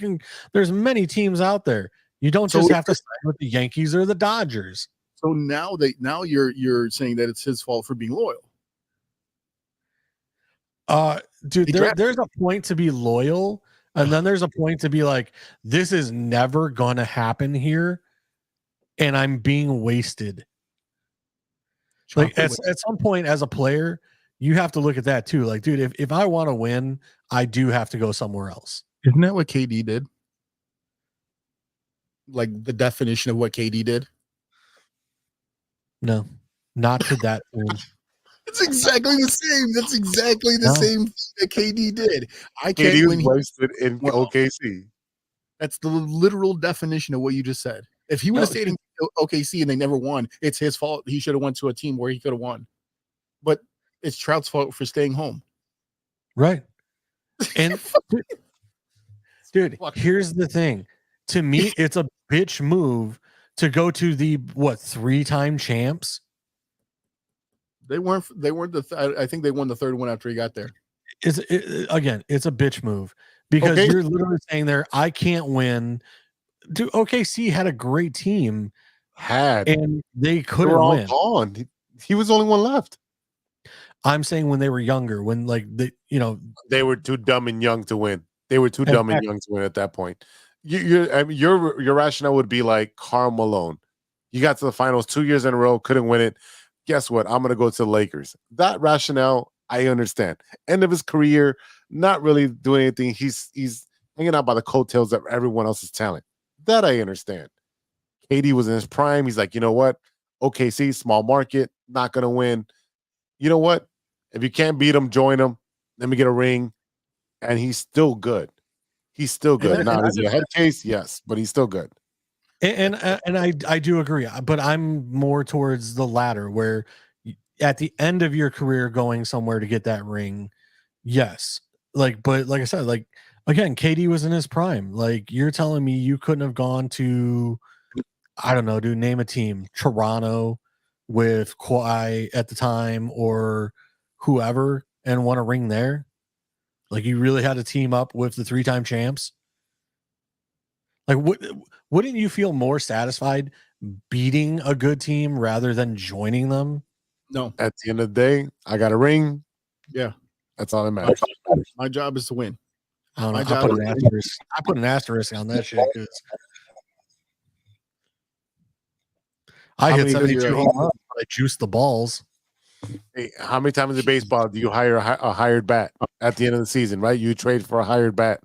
There's many teams out there. You don't just have to sign with the Yankees or the Dodgers. So now you're saying that it's his fault for being loyal. Dude, there's a point to be loyal, and then there's a point to be like, this is never gonna happen here, and I'm being wasted. Like at some point as a player, you have to look at that too. Like, dude, if I want to win, I do have to go somewhere else. Isn't that what KD did? Like the definition of what KD did? No, not to that point. It's exactly the same. That's exactly the same that KD did. KD was wasted in OKC. That's the literal definition of what you just said. If he would have stayed in OKC and they never won, it's his fault. He should have went to a team where he could have won. But it's Trout's fault for staying home. Right. And dude, here's the thing. To me, it's a bitch move to go to the 3-time champs. They weren't I think they won the third one after he got there. It's a bitch move because you're literally saying there, I can't win. Dude, OKC had a great team. And they couldn't win. Gone. He was the only one left. I'm saying when they were younger, when they were too dumb and young to win. They were too dumb and young to win at that point. Your rationale would be like Karl Malone. You got to the finals 2 years in a row, couldn't win it. Guess what? I'm going to go to the Lakers. That rationale, I understand. End of his career, not really doing anything. He's hanging out by the coattails of everyone else's talent. That I understand. KD was in his prime. He's like, you know what? OKC, small market, not going to win. You know what? If you can't beat him, join him. Let me get a ring. And he's still good. He's still good. Now, is he a head case? Yes, but he's still good. And I do agree, but I'm more towards the latter, where at the end of your career going somewhere to get that ring, yes. But like I said, like again, KD was in his prime. Like you're telling me you couldn't have gone to, I don't know, dude, name a team, Toronto with Kawhi at the time or whoever and won a ring there. Like you really had to team up with the 3-time champs. Like, wouldn't you feel more satisfied beating a good team rather than joining them? No. At the end of the day, I got a ring. Yeah. That's all that matters. My job is to win. I don't know. I put an asterisk on that shit because I hit 72 home runs. I juiced the balls. Hey, how many times in baseball do you hire a hired bat at the end of the season, right? You trade for a hired bat,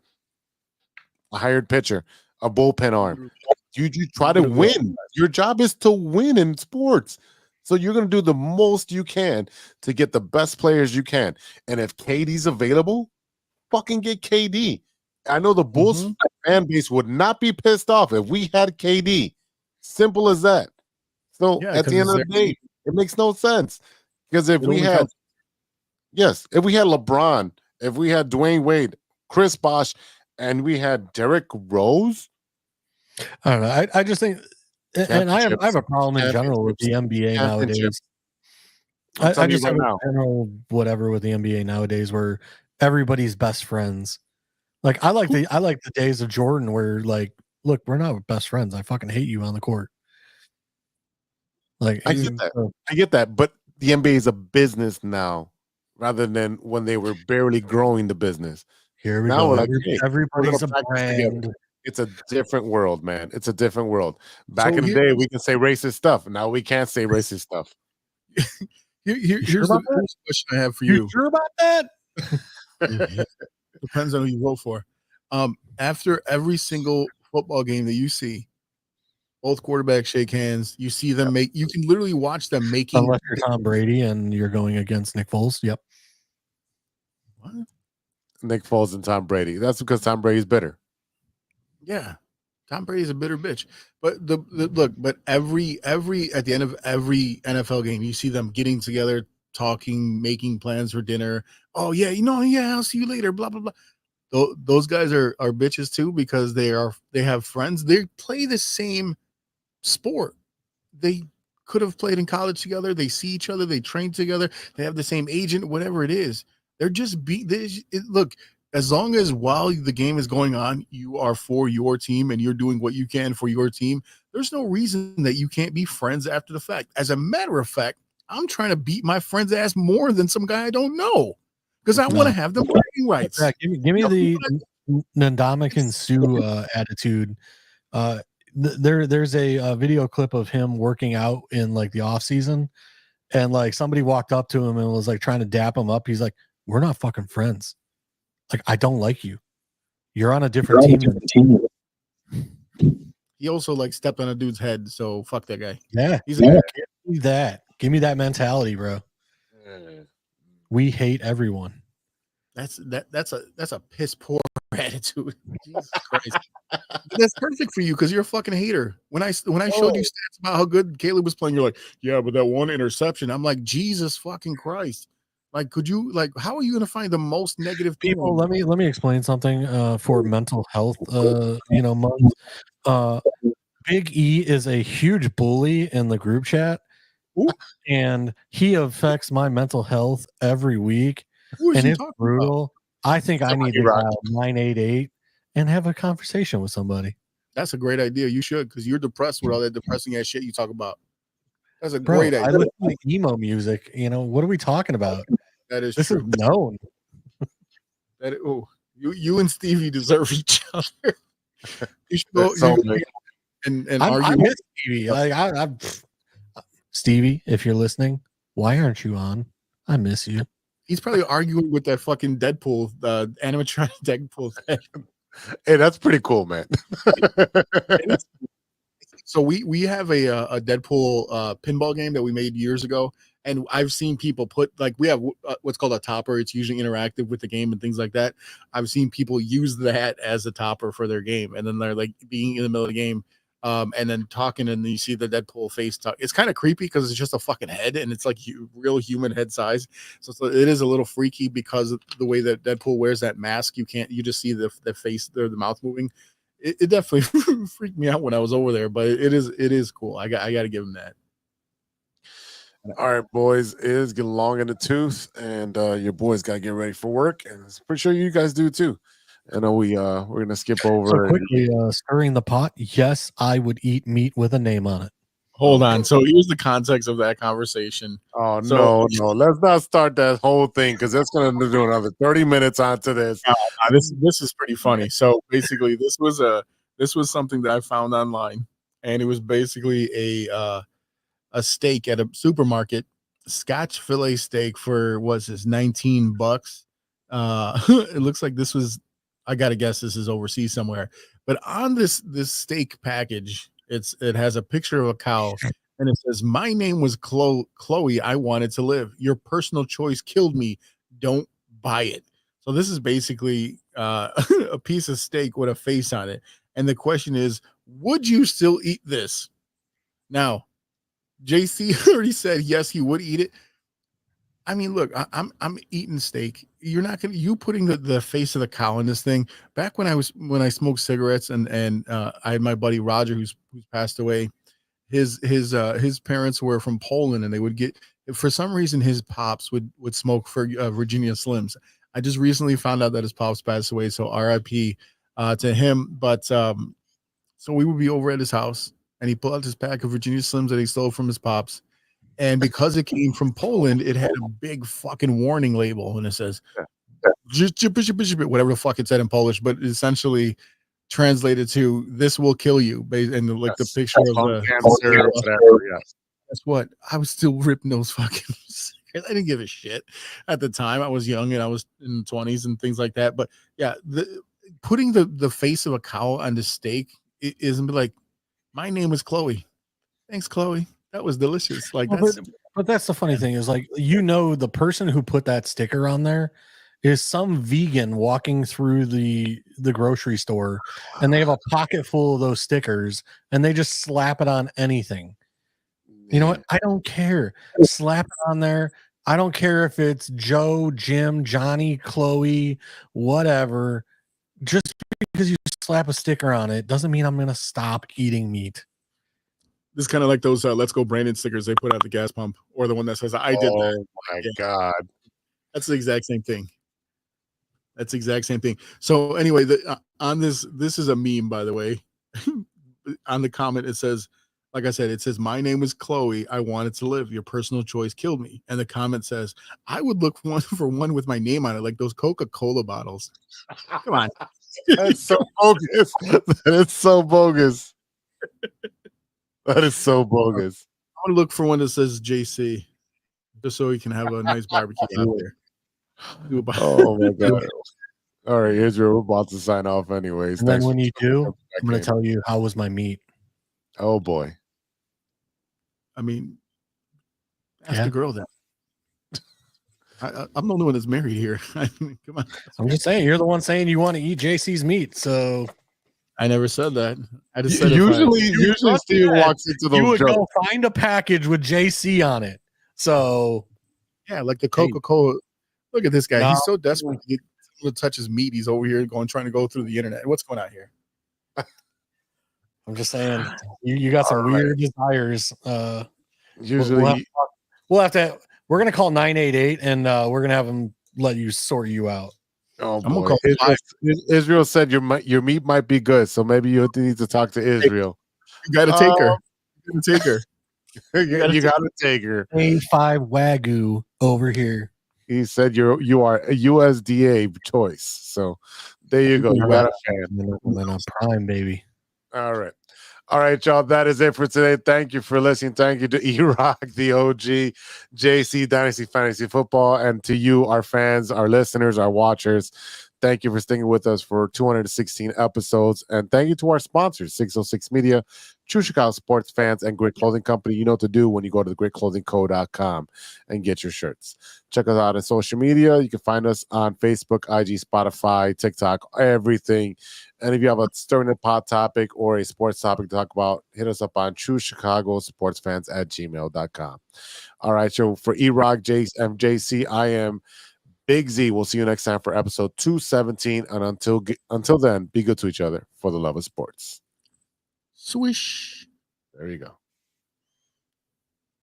a hired pitcher, a bullpen arm. You try to win. Your job is to win in sports. So you're going to do the most you can to get the best players you can. And if KD's available, fucking get KD. I know the Bulls fan base would not be pissed off if we had KD. Simple as that. So at the end of the day, it makes no sense. Because if we had LeBron, if we had Dwayne Wade, Chris Bosh, and we had Derrick Rose, I don't know. I just think, and I have a problem in general with the NBA nowadays. I just have a general whatever with the NBA nowadays where everybody's best friends. Like I like the days of Jordan where like, look, we're not best friends. I fucking hate you on the court. Like I get that, but the NBA is a business now, rather than when they were barely growing the business. Here we go. Everybody's a brand. It's a different world, man. It's a different world. Back in the day, we can say racist stuff. Now we can't say racist stuff. Here's the first question I have for you. You sure about that? Depends on who you vote for. After every single football game that you see, both quarterbacks shake hands. You see them you can literally watch them making. Unless you're Tom Brady and you're going against Nick Foles. Yep. What? Nick Foles and Tom Brady. That's because Tom Brady's bitter. Yeah. Tom Brady's a bitter bitch. But the look, but every at the end of every NFL game, you see them getting together, talking, making plans for dinner. Oh yeah, yeah, I'll see you later. Blah blah blah. Those guys are bitches too because they have friends. They play the same sport. They could have played in college together. They see each other. They train together. They have the same agent. Whatever it is, they're just look. As long as while the game is going on, you are for your team and you're doing what you can for your team, there's no reason that you can't be friends after the fact. As a matter of fact, I'm trying to beat my friend's ass more than some guy I don't know because I want to have the bragging rights. Give me the Ndamukong Suh attitude. There's a video clip of him working out in like the off season, and like somebody walked up to him and was like trying to dap him up. He's like, "We're not fucking friends. Like, I don't like you. You're on a different team." He also like stepped on a dude's head, so fuck that guy. Yeah, he's like, give me that mentality, bro. We hate everyone. That's a piss poor attitude. Jesus Christ. That's perfect for you because you're a fucking hater. When I showed you stats about how good Caleb was playing, you're like, yeah, but that one interception. I'm like, Jesus fucking Christ. Like, could you how are you going to find the most negative people? Let me explain something for mental health. Month. Big E is a huge bully in the group chat. Ooh. And he affects my mental health every week. And it's brutal. About? I think I need to dial 988 and have a conversation with somebody. That's a great idea. You should, because you're depressed with all that depressing ass shit you talk about. That's a great idea. I listen to emo music. What are we talking about? That is this true. Is known. You and Stevie deserve each other. You should go and argue. I miss Stevie. Stevie, if you're listening, why aren't you on? I miss you. He's probably arguing with that fucking Deadpool, animatronic Deadpool thing. Hey, that's pretty cool, man. So we have a Deadpool pinball game that we made years ago, and I've seen people put we have what's called a topper. It's usually interactive with the game and things like that. I've seen people use that as a topper for their game, and then they're like being in the middle of the game. And then talking, and you see the Deadpool face talk. It's kind of creepy because it's just a fucking head, and it's like real human head size. So it is a little freaky because of the way that Deadpool wears that mask. You just see the face, the mouth moving. It definitely freaked me out when I was over there, but it is cool. I got to give him that. All right, boys, it is getting long in the tooth, and your boys got to get ready for work, and I'm pretty sure you guys do too. I know we're gonna skip over. So quickly, stirring the pot. Yes, I would eat meat with a name on it. Hold on. So here's the context of that conversation. Oh, no. Let's not start that whole thing because that's going to do another 30 minutes onto this. This is pretty funny. So basically, this was something that I found online, and it was basically a steak at a supermarket, Scotch fillet steak for $19. It looks like this was. I gotta guess this is overseas somewhere, but on this steak package, it has a picture of a cow, and it says, "My name was Chloe. I wanted to live. Your personal choice killed me. Don't buy it." So this is basically a piece of steak with a face on it, and the question is, would you still eat this? Now, JC already said yes, he would eat it. I mean, look, I'm eating steak. You're not gonna putting the face of the cow in this thing. Back when I smoked cigarettes and I had my buddy Roger who's passed away. His parents were from Poland, and they would get, for some reason, his pops would smoke for Virginia Slims. I just recently found out that his pops passed away, so R.I.P. To him. But so we would be over at his house, and he pulled out this pack of Virginia Slims that he stole from his pops. And because it came from Poland, it had a big fucking warning label, and it says, whatever the fuck it said in Polish, but essentially translated to "this will kill you," and like the picture of the cancer, whatever. Yes. Guess what? I was still ripping those fucking cigarettes. I didn't give a shit at the time. I was young and I was in the 20s and things like that. But yeah, putting the face of a cow on the steak isn't like, "My name is Chloe. Thanks, Chloe. That was delicious." Like, but that's the funny thing is, like, the person who put that sticker on there is some vegan walking through the grocery store and they have a pocket full of those stickers and they just slap it on anything. You know what? I don't care. Slap it on there. I don't care if it's Joe, Jim, Johnny, Chloe, whatever. Just because you slap a sticker on it doesn't mean I'm going to stop eating meat. This is kind of like those "Let's Go Brandon" stickers they put at the gas pump, or the one that says "I did that." Oh my God. That's the exact same thing. That's the exact same thing. So anyway, on this is a meme, by the way. On the comment, it says, like I said, it says, "My name is Chloe. I wanted to live. Your personal choice killed me." And the comment says, "I would look for one with my name on it, like those Coca-Cola bottles." Come on. That's so bogus. That is so bogus. That is so bogus. I want to look for one that says JC, just so we can have a nice barbecue out there. Oh my God. All right, Israel, we're about to sign off anyways. And then when you do, I'm going to tell you how was my meat. Oh boy. I mean, ask the girl that. I'm the only one that's married here. I mean, come on. I'm just saying, you're the one saying you want to eat JC's meat. So I never said that. I just said usually Steve walks into those. You would jokes. go find a package with JC on it. So yeah, like the Coca-Cola. Look at this guy. No. He's so desperate to get to touch his meat. He's over here trying to go through the internet. What's going on here? I'm just saying, you got some weird desires. Usually, we'll have to. We're gonna call 988, and we're gonna have them let you sort you out. Oh boy. Israel said your meat might be good, so maybe you need to talk to Israel. You got to take her. You got to take her. You got to take her. A5 Wagyu over here. He said you are a USDA choice. So there you go. You got a fan. On Prime, baby. All right. All right, y'all. That is it for today. Thank you for listening. Thank you to E-Rock, the OG, JC, Dynasty Fantasy Football, and to you, our fans, our listeners, our watchers. Thank you for sticking with us for 216 episodes. And thank you to our sponsors, 606 Media, True Chicago Sports Fans, and Grit Clothing Company. You know what to do when you go to thegritclothingco.com and get your shirts. Check us out on social media. You can find us on Facebook, IG, Spotify, TikTok, everything. And if you have a stirring pot topic or a sports topic to talk about, hit us up on truechicagosportsfans@gmail.com. All right, so for E-Rock, JC, I am Big Z. We'll see you next time for episode 217. And until then, be good to each other for the love of sports. Swish. There you go.